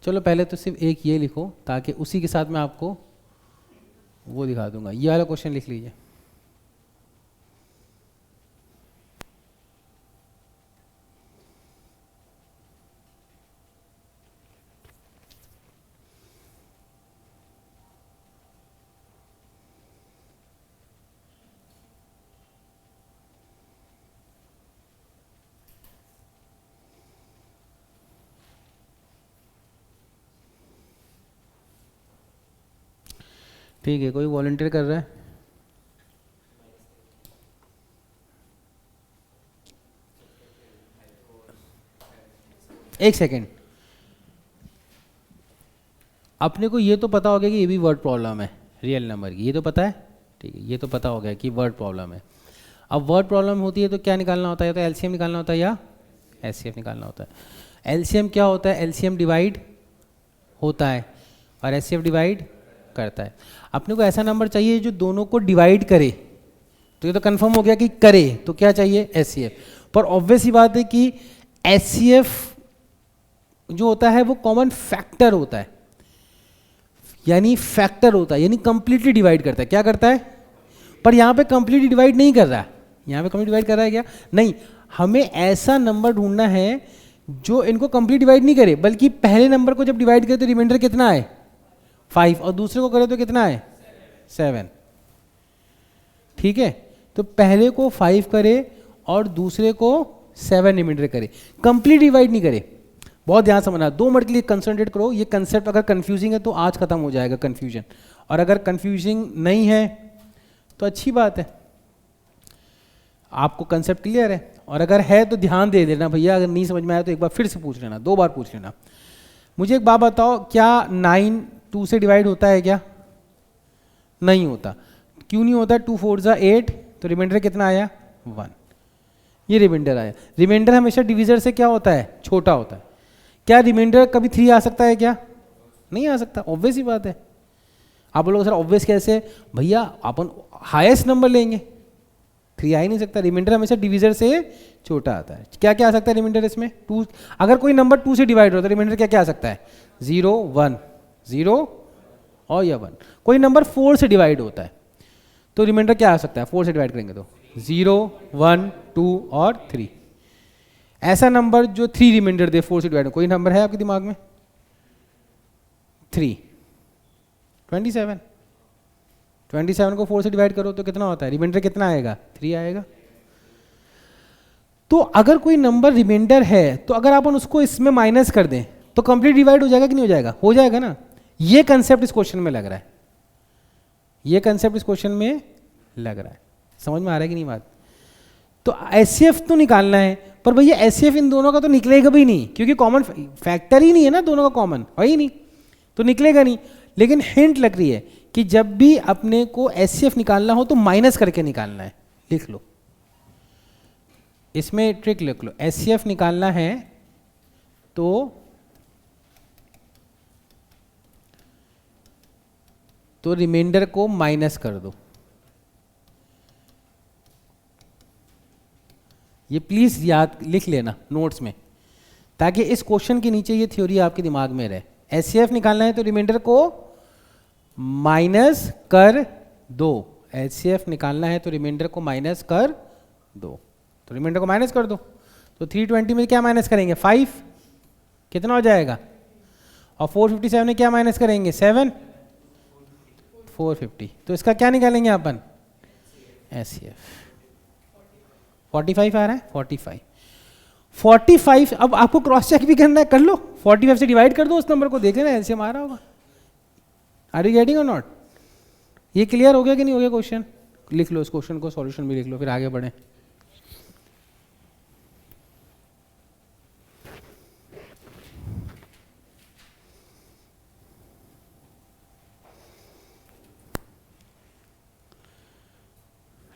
चलो पहले तो सिर्फ एक ये लिखो, ताकि उसी के साथ मैं आपको वो दिखा दूंगा। ये वाला क्वेश्चन लिख लीजिए। ठीक है, कोई वॉलंटियर कर रहा है? एक सेकेंड, अपने को ये तो पता हो गया कि ये भी वर्ड प्रॉब्लम है रियल नंबर की, ये तो पता है, ठीक है, ये तो पता हो गया कि वर्ड प्रॉब्लम है। अब वर्ड प्रॉब्लम होती है तो क्या निकालना होता है, या तो एलसीएम निकालना होता है या एचसीएफ निकालना होता है। एलसीएम क्या होता है, एलसीएम डिवाइड होता है और एचसीएफ डिवाइड करता है। अपने को ऐसा नंबर चाहिए जो दोनों को डिवाइड करे, तो ये तो कंफर्म हो गया कि करे, तो क्या चाहिए, एचसीएफ। पर ऑब्वियस ही बात है कि एचसीएफ जो होता है वो कॉमन फैक्टर होता है, यानी फैक्टर होता है, यानी कंप्लीटली डिवाइड करता है। क्या करता है, पर यहाँ पे कंप्लीटली डिवाइड नहीं कर रहा है, यहाँ पे कंप्लीट डिवाइड कर रहा है क्या, नहीं। हमें ऐसा नंबर ढूंढना है जो इनको कंप्लीट डिवाइड नहीं करे, बल्कि पहले नंबर को जब डिवाइड करे तो रिमाइंडर कितना है 5, और दूसरे को करे तो कितना है 7, ठीक है। तो पहले को 5 करे और दूसरे को 7 रिमाइंडर करे, कंप्लीट डिवाइड नहीं करे। बहुत ध्यान समझना, 2 मिनट के लिए कंसंट्रेट करो। ये कंसेप्ट अगर कंफ्यूजिंग है तो आज खत्म हो जाएगा कंफ्यूजन, और अगर कंफ्यूजिंग नहीं है तो अच्छी बात है, आपको कंसेप्ट क्लियर है। और अगर है तो ध्यान दे देना भैया, अगर नहीं समझ में आया तो एक बार फिर से पूछ लेना, 2 बार पूछ लेना। मुझे एक बात बताओ, क्या 9 2 से डिवाइड होता है क्या, नहीं होता। क्यों नहीं होता, 2 4 जा 8, तो रिमाइंडर कितना आया 1, ये रिमाइंडर आया। रिमाइंडर हमेशा डिविजर से क्या होता है, छोटा होता है। क्या रिमाइंडर कभी 3 आ सकता है क्या, नहीं आ सकता, ऑब्वियस ही बात है। आप बोलोगे सर ऑब्वियस कैसे, भैया अपन हाईएस्ट नंबर लेंगे, 3 आ ही नहीं सकता। रिमाइंडर हमेशा डिविजर से छोटा आता है। क्या क्या आ सकता है रिमाइंडर इसमें, 2, अगर कोई नंबर 2 से डिवाइड होता है रिमाइंडर क्या क्या आ सकता है, 0 1 0 और या 1। कोई नंबर 4 से डिवाइड होता है तो रिमाइंडर क्या आ सकता है, 4 से डिवाइड करेंगे तो 0 1 2 और 3। ऐसा नंबर जो 3 रिमाइंडर दे 4 से डिवाइड, कोई नंबर है आपके दिमाग में, 3 27 27 को 4 से डिवाइड करो तो कितना होता है, रिमाइंडर कितना आएगा 3 आएगा। तो अगर कोई नंबर रिमाइंडर है तो अगर अपन उसको इसमें माइनस कर दें तो कंप्लीट डिवाइड हो जाएगा कि नहीं हो जाएगा, हो जाएगा ना। ये कंसेप्ट इस क्वेश्चन में लग रहा है, ये कंसेप्ट इस क्वेश्चन में लग रहा है, समझ में आ रहा है कि नहीं बात। तो एचसीएफ तो निकालना है, पर भैया एचसीएफ इन दोनों का तो निकलेगा भी नहीं, क्योंकि कॉमन फैक्टर ही नहीं है ना, दोनों का कॉमन है ही नहीं, तो निकलेगा नहीं। लेकिन हिंट लग रही है कि जब भी अपने को एचसीएफ निकालना हो तो माइनस करके निकालना है, लिख लो, इसमें ट्रिक लिख लो। एचसीएफ निकालना है तो रिमाइंडर को माइनस कर दो। ये प्लीज याद लिख लेना नोट्स में, ताकि इस क्वेश्चन के नीचे ये थ्योरी आपके दिमाग में रहे। एचसीएफ निकालना है तो रिमाइंडर को माइनस कर दो, एचसीएफ निकालना है तो रिमाइंडर को माइनस कर दो, तो रिमाइंडर को माइनस कर दो। तो 320 में क्या माइनस करेंगे 5, कितना हो जाएगा, और 457 में क्या माइनस करेंगे 7, 450। तो इसका क्या निकालेंगे अपन, एचसीएफ। 45 आ रहा है, 45। अब आपको क्रॉस चेक भी करना है, कर लो, 45 से डिवाइड कर दो उस नंबर को, देख लेना एलसीएम आ रहा होगा। आर यू गेटिंग और नॉट, ये क्लियर हो गया कि नहीं हो गया क्वेश्चन। लिख लो इस क्वेश्चन को, सॉल्यूशन भी लिख लो, फिर आगे बढ़े।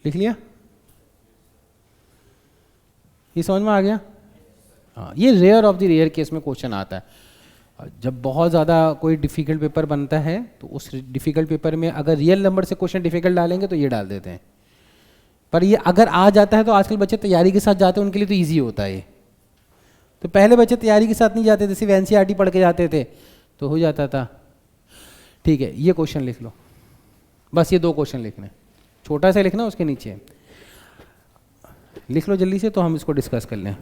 लिख लिया, ये समझ में आ गया। हाँ, ये rare of the rare case में क्वेश्चन आता है। जब बहुत ज़्यादा कोई डिफ़िकल्ट पेपर बनता है तो उस डिफ़िकल्ट पेपर में अगर रियल नंबर से क्वेश्चन डिफ़िकल्ट डालेंगे तो ये डाल देते हैं, पर ये अगर आ जाता है तो आजकल बच्चे तैयारी के साथ जाते हैं, उनके लिए तो ईजी होता है ये। तो पहले बच्चे तैयारी के साथ नहीं जाते थे, सिर्फ एनसीईआरटी पढ़ के जाते थे तो हो जाता था। ठीक है, ये क्वेश्चन लिख लो, बस ये 2 क्वेश्चन लिखने, छोटा सा लिखना, उसके नीचे लिख लो जल्दी से, तो हम इसको डिस्कस कर लें।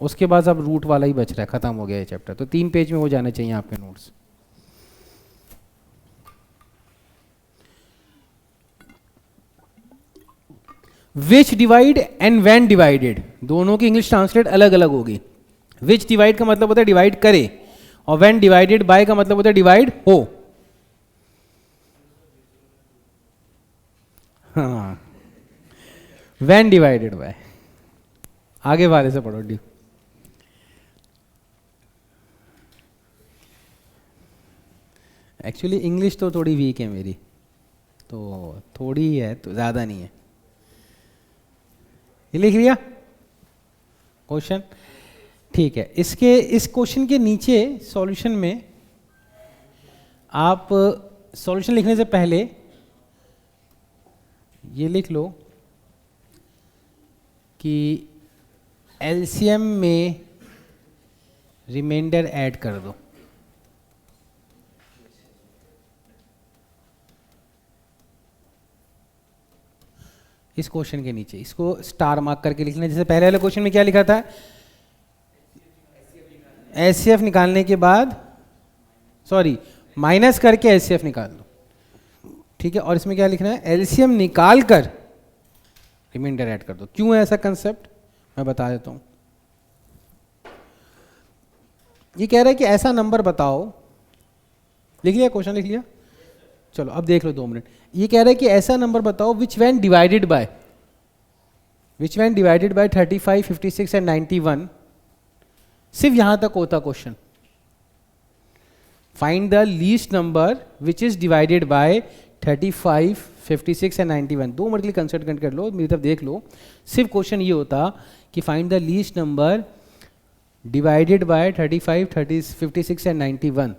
उसके बाद अब रूट वाला ही बच रहा है, खत्म हो गया ये चैप्टर। तो 3 पेज में हो जाने चाहिए आपके notes. Which divide and when divided, दोनों की इंग्लिश ट्रांसलेट अलग अलग होगी। विच डिवाइड का मतलब होता है डिवाइड करे, और व्हेन डिवाइडेड बाय का मतलब होता है डिवाइड हो। हाँ, व्हेन डिवाइडेड बाय, आगे वाले से पढ़ो डी। एक्चुअली इंग्लिश तो थोड़ी वीक है मेरी, तो थोड़ी ही है, तो ज़्यादा नहीं है। ये लिख लिया क्वेश्चन, ठीक है। इस क्वेश्चन के नीचे सॉल्यूशन में आप सॉल्यूशन लिखने से पहले ये लिख लो कि एलसीएम में रिमाइंडर ऐड कर दो। इस क्वेश्चन के नीचे इसको स्टार मार्क करके लिखना। जैसे पहले वाले क्वेश्चन में क्या लिखा था, एचसीएफ निकालने के बाद, सॉरी माइनस करके एचसीएफ निकाल दो, ठीक है। और इसमें क्या लिखना है, एलसीएम निकाल कर रिमाइंडर ऐड कर दो। क्यों है ऐसा कंसेप्ट, मैं बता देता हूं। ये कह रहा है कि ऐसा नंबर बताओ, लिख लिया क्वेश्चन, लिख लिया, चलो अब देख लो 2 मिनट। ये कह रहा है कि ऐसा नंबर बताओ which when divided by 35, 56 and 91। सिर्फ यहां तक होता question. Find the least number which is divided by 35, 56 and 91। 2 minute के लिए कंसल्ट कर लो, मेरी तरफ देख लो। सिर्फ क्वेश्चन ये होता कि find the least number divided by 35, 56 and 91।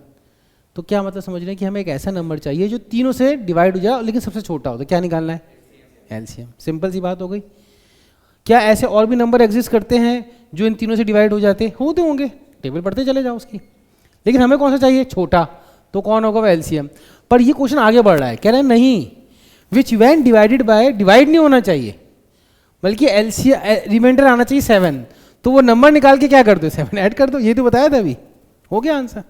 तो क्या मतलब समझ रहे हैं कि हमें एक ऐसा नंबर चाहिए जो तीनों से डिवाइड हो जाए लेकिन सबसे छोटा हो। तो क्या निकालना है, एलसीएम। सिंपल सी बात हो गई। क्या ऐसे और भी नंबर एग्जिस्ट करते हैं जो इन तीनों से डिवाइड हो जाते होते होंगे, टेबल पढ़ते चले जाओ उसकी, लेकिन हमें कौन सा चाहिए, छोटा। तो कौन होगा, वो एलसीएम। पर ये क्वेश्चन आगे बढ़ रहा है, कह रहे हैं नहीं, which when divided by, divide नहीं होना चाहिए बल्कि एलसीएम रिमाइंडर आना चाहिए 7। तो वो नंबर निकाल के क्या कर दो, 7 ऐड कर दो। ये तो बताया था अभी, हो गया आंसर।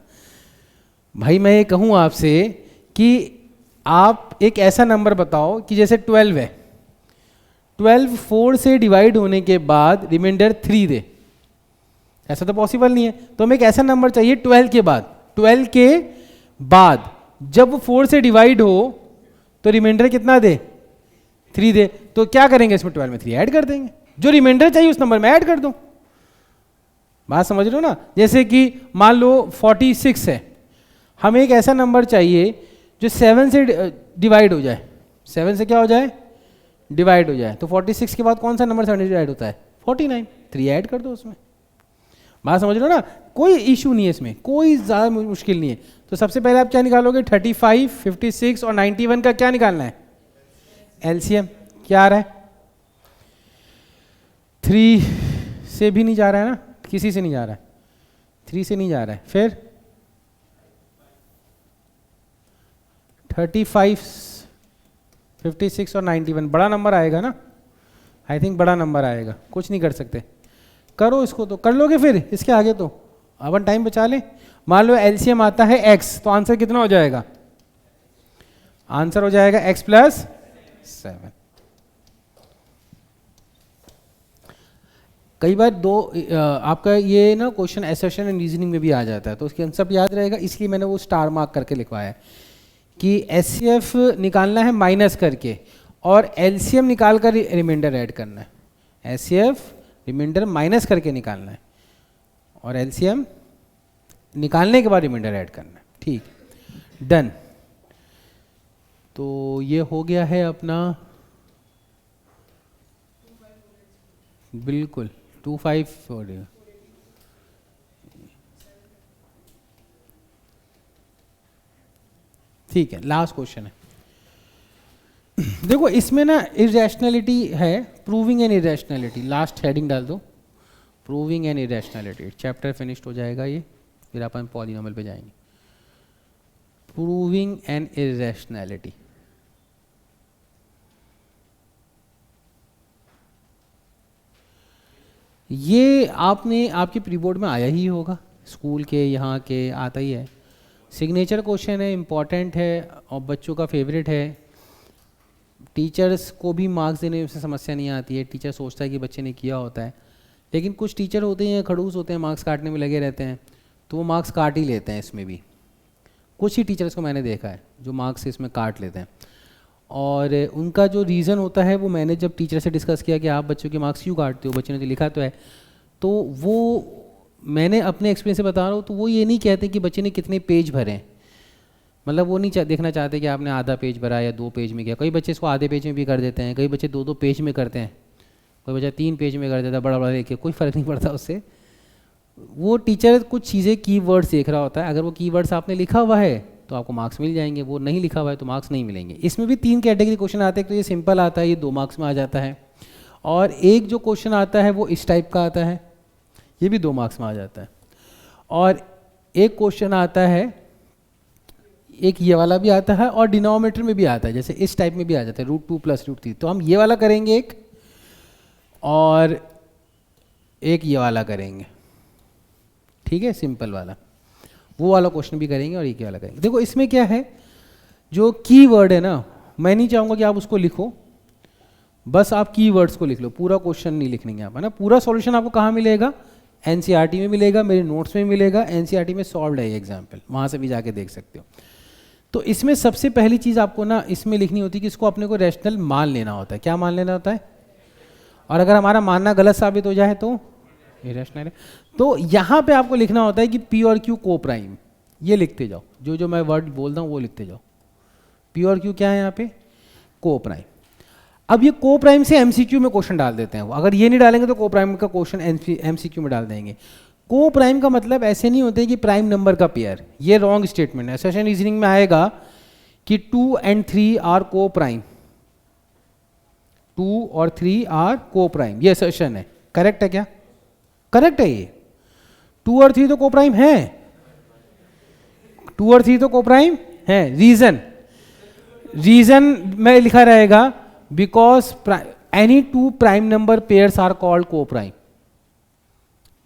भाई मैं ये कहूँ आपसे कि आप एक ऐसा नंबर बताओ कि जैसे 12 है, 12 4 से डिवाइड होने के बाद रिमाइंडर 3 दे। ऐसा तो पॉसिबल नहीं है। तो हमें एक ऐसा नंबर चाहिए 12 के बाद, 12 के बाद जब 4 से डिवाइड हो तो रिमाइंडर कितना दे, 3 दे। तो क्या करेंगे, इसमें 12 में 3 ऐड कर देंगे, जो रिमाइंडर चाहिए उस नंबर में ऐड कर दो। बात समझ रहे हो ना। जैसे कि मान लो 46 है, हमें एक ऐसा नंबर चाहिए जो 7 से डिवाइड हो जाए, 7 से क्या हो जाए, डिवाइड हो जाए। तो 46 के बाद कौन सा नंबर 7 से डिवाइड होता है, 49, 3 ऐड कर दो उसमें। बात समझ रहे हो ना, कोई इशू नहीं है इसमें, कोई ज़्यादा मुश्किल नहीं है। तो सबसे पहले आप क्या निकालोगे, 35, 56 और 91 का क्या निकालना है, एलसीएम। क्या आ रहा है, 3 से भी नहीं जा रहा है ना, किसी से नहीं जा रहा है, 3 से नहीं जा रहा है। फिर 35, 56 और 91 बड़ा नंबर आएगा ना, आई थिंक बड़ा नंबर आएगा, कुछ नहीं कर सकते। करो इसको, तो कर लोगे फिर इसके आगे, तो अपन टाइम बचा लें। मान लो एलसीएम आता है x, तो आंसर कितना हो जाएगा, आंसर हो जाएगा x + 7। कई बार आपका ये ना क्वेश्चन असर्शन एंड रीजनिंग में भी आ जाता है, तो उसके कंसेप्ट याद रहेगा, इसलिए मैंने वो स्टार मार्क करके लिखवाया है कि एचसीएफ निकालना है माइनस करके और एलसीएम निकाल कर रिमाइंडर ऐड करना है। एचसीएफ रिमाइंडर माइनस करके निकालना है और एलसीएम निकालने के बाद रिमाइंडर ऐड करना है। ठीक, डन। तो ये हो गया है अपना, बिल्कुल 25 हो गया। ठीक है, लास्ट क्वेश्चन है। देखो इसमें ना इरेशनैलिटी है, proving an irrationality, last heading डाल दो, proving an irrationality. Chapter finished हो जाएगा ये, फिर अपन पॉलिनोमियल पे जाएंगे। प्रूविंग एन इरेशनैलिटी, ये आपने आपके प्री बोर्ड में आया ही होगा, स्कूल के यहाँ के आता ही है। सिग्नेचर क्वेश्चन है, इम्पॉर्टेंट है और बच्चों का फेवरेट है। टीचर्स को भी मार्क्स देने में समस्या नहीं आती है, टीचर सोचता है कि बच्चे ने किया होता है, लेकिन कुछ टीचर होते हैं खड़ूस होते हैं, मार्क्स काटने में लगे रहते हैं, तो वो मार्क्स काट ही लेते हैं। इसमें भी कुछ ही टीचर्स को मैंने देखा है जो मार्क्स इसमें काट लेते हैं, और उनका जो रीज़न होता है वो मैंने जब टीचर से डिस्कस किया कि आप बच्चों के मार्क्स क्यों काटते हो, बच्चे ने तो लिखा तो है, तो वो मैंने अपने एक्सपीरियंस से बता रहा हूँ, तो वो ये नहीं कहते कि बच्चे ने कितने पेज भरे हैं, मतलब वो नहीं देखना चाहते कि आपने आधा पेज भरा या 2 पेज में किया। कई बच्चे इसको आधे पेज में भी कर देते हैं, कई बच्चे 2-2 पेज में करते हैं, कोई बच्चा 3 पेज में कर देता है, बड़ा बड़ा लिख के, कोई फ़र्क नहीं पड़ता उससे। वो टीचर कुछ चीज़ें कीवर्ड्स देख रहा होता है, अगर वो कीवर्ड्स आपने लिखा हुआ है तो आपको मार्क्स मिल जाएंगे, वो नहीं लिखा हुआ है तो मार्क्स नहीं मिलेंगे। इसमें भी 3 कैटेगरी क्वेश्चन आते हैं, तो ये सिंपल आता है, ये 2 मार्क्स में आ जाता है, और एक जो क्वेश्चन आता है वो इस टाइप का आता है, ये भी 2 मार्क्स में आ जाता है, और एक क्वेश्चन आता है, एक ये वाला भी आता है और डिनोमिनेटर में भी आता है, जैसे इस टाइप में भी आ जाता है √2 + √3। तो हम ये वाला करेंगे एक, और एक ये वाला करेंगे, ठीक है, सिंपल वाला, वो वाला क्वेश्चन भी करेंगे और एक वाला करेंगे। देखो इसमें क्या है, जो कीवर्ड है ना, मैं नहीं चाहूँगा कि आप उसको लिखो, बस आप कीवर्ड्स को लिख लो, पूरा क्वेश्चन नहीं लिखने आप, है ना। पूरा सॉल्यूशन आपको कहाँ मिलेगा, एनसीईआरटी में मिलेगा, मेरे नोट्स में मिलेगा, एनसीईआरटी में सॉल्व्ड है ये एग्जाम्पल, वहाँ से भी जाके देख सकते हो। तो इसमें सबसे पहली चीज़ आपको ना इसमें लिखनी होती है कि इसको अपने को रैशनल मान लेना होता है। क्या मान लेना होता है, और अगर हमारा मानना गलत साबित हो जाए तो इरेशनल है। तो यहाँ पे आपको लिखना होता है कि P और Q को प्राइम, ये लिखते जाओ, जो जो मैं वर्ड बोलता हूँ वो लिखते जाओ। P और Q क्या है यहाँ पे, को प्राइम। अब ये को प्राइम से MCQ में क्वेश्चन डाल देते हैं, अगर ये नहीं डालेंगे तो को प्राइम का क्वेश्चन MCQ में डाल देंगे। को प्राइम का मतलब ऐसे नहीं होते कि प्राइम नंबर का पेयर, ये रॉन्ग स्टेटमेंट है। असर्शन रीजनिंग में आएगा कि 2 और 3 आर को प्राइम, 2 और 3 आर को प्राइम, ये असर्शन है। करेक्ट है क्या, करेक्ट है ये, 2 और 3 तो को प्राइम है, 2 और 3 तो को प्राइम है। रीजन में लिखा रहेगा because any 2 prime number pairs are called coprime.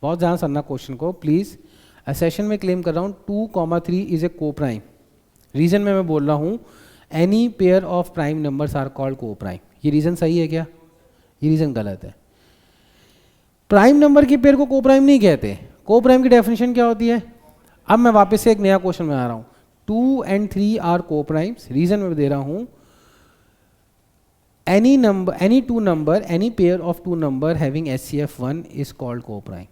बहुत ध्यान सुनना क्वेश्चन को प्लीज। सेशन में क्लेम कर रहा हूं 2,3 इज ए को प्राइम, रीजन में मैं बोल रहा हूं any pair of prime numbers are called coprime. ये रीजन सही है क्या, ये रीजन गलत है। प्राइम नंबर की पेयर को को प्राइम नहीं कहते। को प्राइम की डेफिनेशन क्या होती है, अब मैं वापस से एक नया क्वेश्चन में आ रहा हूं, 2 और 3 आर को प्राइम्स, रीजन में दे रहा हूं any two number, any pair of 2 number having SCF 1 is called co-prime।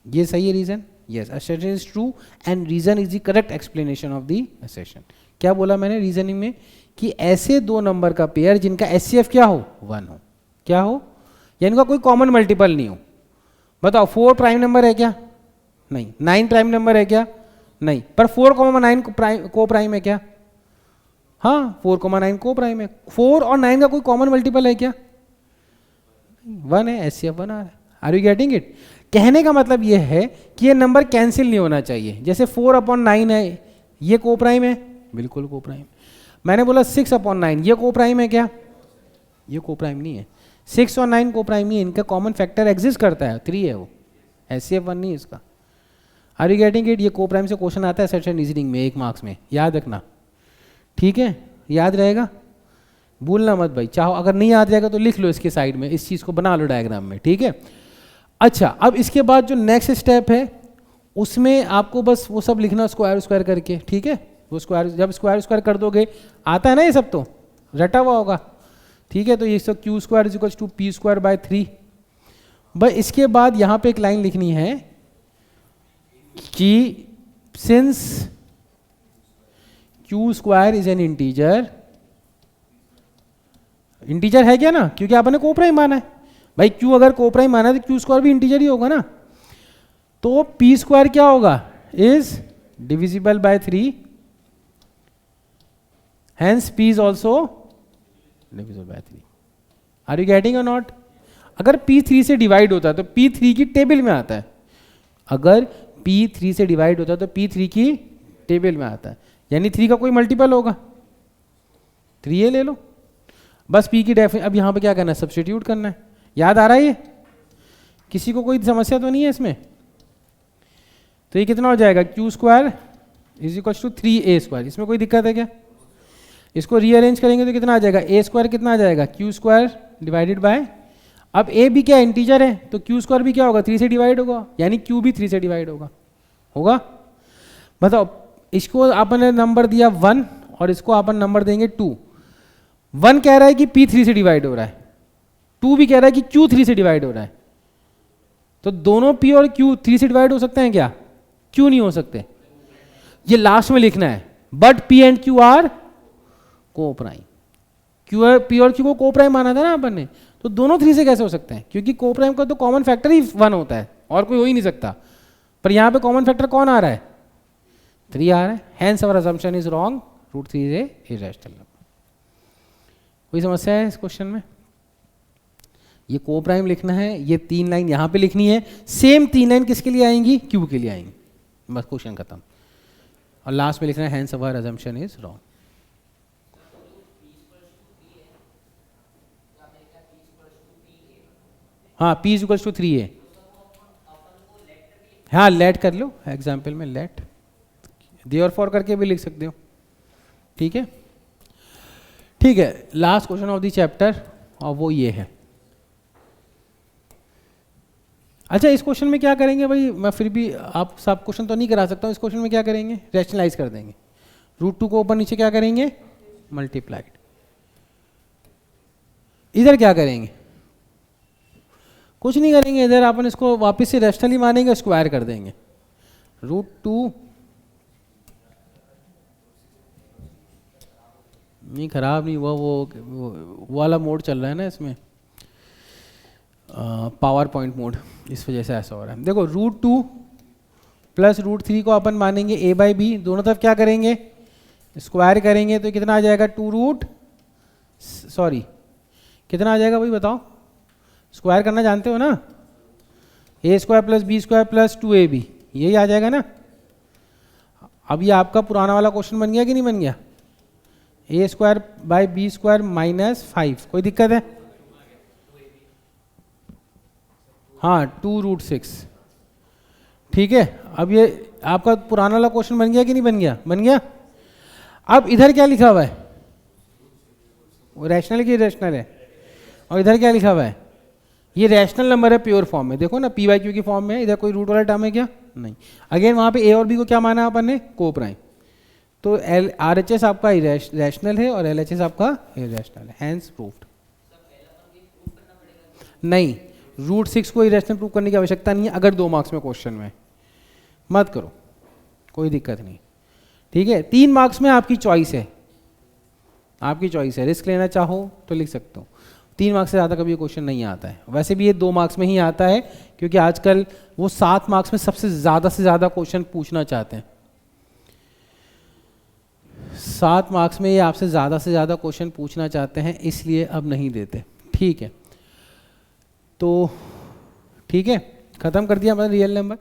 ये सही है reason, yes, assertion is true and reason is the correct explanation of the assertion। क्या बोला मैंने रीजनिंग में, कि ऐसे 2 नंबर का पेयर जिनका SCF क्या हो, 1 हो, क्या हो, या इनका कोई कॉमन मल्टीपल नहीं हो। बताओ 4 प्राइम नंबर है क्या, नहीं। 9 प्राइम नंबर है क्या, नहीं। पर 4,9 को प्राइम है क्या, हाँ 4,9 को प्राइम है। 4 और 9 का कोई कॉमन मल्टीपल है क्या, 1 है, SCF 1 आ रहा है। Are you getting it. कहने का मतलब ये है कि ये नंबर कैंसिल नहीं होना चाहिए। जैसे 4/9 है, ये को प्राइम है, बिल्कुल को प्राइम। मैंने बोला 6/9, ये को प्राइम है क्या, ये को प्राइम नहीं है। 6 और 9 को प्राइम नहीं है, इनका कॉमन फैक्टर एग्जिस्ट करता है, 3 है वो, SCF 1 नहीं है इसका। Are you getting it. ये को प्राइम से क्वेश्चन आता है सर्टेन रीजनिंग में 1 मार्क्स में, याद रखना, ठीक है, याद रहेगा, भूलना मत भाई। चाहो अगर नहीं याद रहेगा तो लिख लो इसके साइड में, इस चीज़ को बना लो डायग्राम में, ठीक है। अच्छा, अब इसके बाद जो नेक्स्ट स्टेप है उसमें आपको बस वो सब लिखना स्क्वायर करके, ठीक है। वो स्क्वायर, जब स्क्वायर कर दोगे, आता है ना ये सब, तो रटा हुआ होगा, ठीक है। तो ये सब Q² = P²/3। बस इसके बाद यहाँ पे एक लाइन लिखनी है कि since Q² is an integer है क्या ना, क्योंकि आपने को प्राइम माना है भाई। Q अगर को प्राइम माना है तो Q² भी इंटीजर ही होगा ना। तो P² क्या होगा, is divisible by 3, hence P is also divisible by 3। Are you getting और नॉट। अगर P 3 से डिवाइड होता है तो P 3 की टेबल में आता है। अगर P 3 से डिवाइड होता है तो P 3 की टेबल में आता है, यानी 3 का कोई मल्टीपल होगा, 3 ले लो बस। P की डेफिनेशन, अब यहाँ पे क्या करना है, सब्स्टिट्यूट करना है। याद आ रहा है ये, किसी को कोई समस्या तो नहीं है इसमें। तो ये कितना हो जाएगा, Q² = 3A²। इसमें कोई दिक्कत है क्या, इसको रीअरेंज करेंगे तो कितना आ जाएगा, A² कितना आ जाएगा, Q² डिवाइडेड बाय, अब A भी क्या इंटीजर है तो Q² भी क्या होगा, 3 से डिवाइड होगा, यानी Q भी 3 से डिवाइड होगा। बताओ, इसको आपने नंबर दिया 1 और इसको अपन नंबर देंगे 2। 1 कह रहा है कि P 3 से डिवाइड हो रहा है, 2 भी कह रहा है कि Q 3 से डिवाइड हो रहा है। तो दोनों P और Q 3 से डिवाइड हो सकते हैं क्या, क्यों नहीं हो सकते। ये लास्ट में लिखना है, but P and Q R को प्राइम। क्यू पी और क्यू को को प्राइम माना था ना अपन ने, तो दोनों 3 से कैसे हो सकते हैं, क्योंकि को प्राइम का तो कॉमन फैक्टर ही 1 होता है और कोई हो ही नहीं सकता, पर यहाँ पे कॉमन फैक्टर कौन आ रहा है, 3 आ रहा है, hence our assumption is wrong, √3 is a irrational number. कोई समस्या है इस क्वेश्चन में? ये को प्राइम लिखना है, ये 3 लाइन यहाँ पे लिखनी है, सेम 3 लाइन किसके लिए आएंगी, क्यू के लिए आएंगी, बस क्वेश्चन खत्म। और लास्ट में लिखना है hence our assumption is wrong. हाँ P is equals to 3a, हाँ लेट कर लो एग्जाम्पल में, लेट देयरफॉर करके भी लिख सकते हो, ठीक है। ठीक है, last question of the chapter और वो ये है। अच्छा इस क्वेश्चन में क्या करेंगे भाई, मैं फिर भी आप सब क्वेश्चन तो नहीं करा सकता हूँ, इस क्वेश्चन में क्या करेंगे, रैशनलाइज कर देंगे, √2 को ऊपर नीचे क्या करेंगे, मल्टीप्लाइड। इधर क्या करेंगे, कुछ नहीं करेंगे, इधर अपन इसको वापस से रैशनली मानेंगे, स्क्वायर कर देंगे, √2 नहीं खराब नहीं हुआ, वो वाला मोड चल रहा है ना इसमें, पावर पॉइंट मोड, इस वजह से ऐसा हो रहा है। देखो √2 प्लस √3 को अपन मानेंगे a/b, दोनों तरफ क्या करेंगे, स्क्वायर करेंगे, तो कितना आ जाएगा, कितना आ जाएगा भाई बताओ, स्क्वायर करना जानते हो ना, a² + b² + 2ab, यही आ जाएगा ना। अब ये आपका पुराना वाला क्वेश्चन बन गया कि नहीं बन गया, a² / b² - 5, कोई दिक्कत है, हाँ 2√6, ठीक है। अब ये आपका पुराना वाला क्वेश्चन बन गया कि नहीं बन गया, बन गया। अब इधर क्या लिखा हुआ है, वो रैशनल की रैशनल है, और इधर क्या लिखा हुआ है, ये रैशनल नंबर है प्योर फॉर्म में, देखो ना p/q की फॉर्म में, इधर कोई रूट वाला टर्म है क्या, नहीं। अगेन वहाँ पे a और b को क्या माना अपन ने, को प्राइम, तो RHS आपका रैशनल है और LHS आपका इररेशनल है, हैंस प्रूव्ड। नहीं, √6 को इररेशनल प्रूव करने की आवश्यकता नहीं है, अगर 2 मार्क्स में क्वेश्चन में, मत करो, कोई दिक्कत नहीं, ठीक है। 3 मार्क्स में आपकी चॉइस है, आपकी चॉइस है, रिस्क लेना चाहो तो लिख सकते हो। 3 मार्क्स से ज़्यादा कभी क्वेश्चन नहीं आता है, वैसे भी ये 2 मार्क्स में ही आता है, क्योंकि आजकल वो 7 मार्क्स में सबसे ज़्यादा से ज़्यादा क्वेश्चन पूछना चाहते हैं। 7 मार्क्स में ये आपसे ज़्यादा से ज़्यादा क्वेश्चन पूछना चाहते हैं, इसलिए अब नहीं देते, ठीक है। तो ठीक है, ख़त्म कर दिया हमारा रियल नंबर।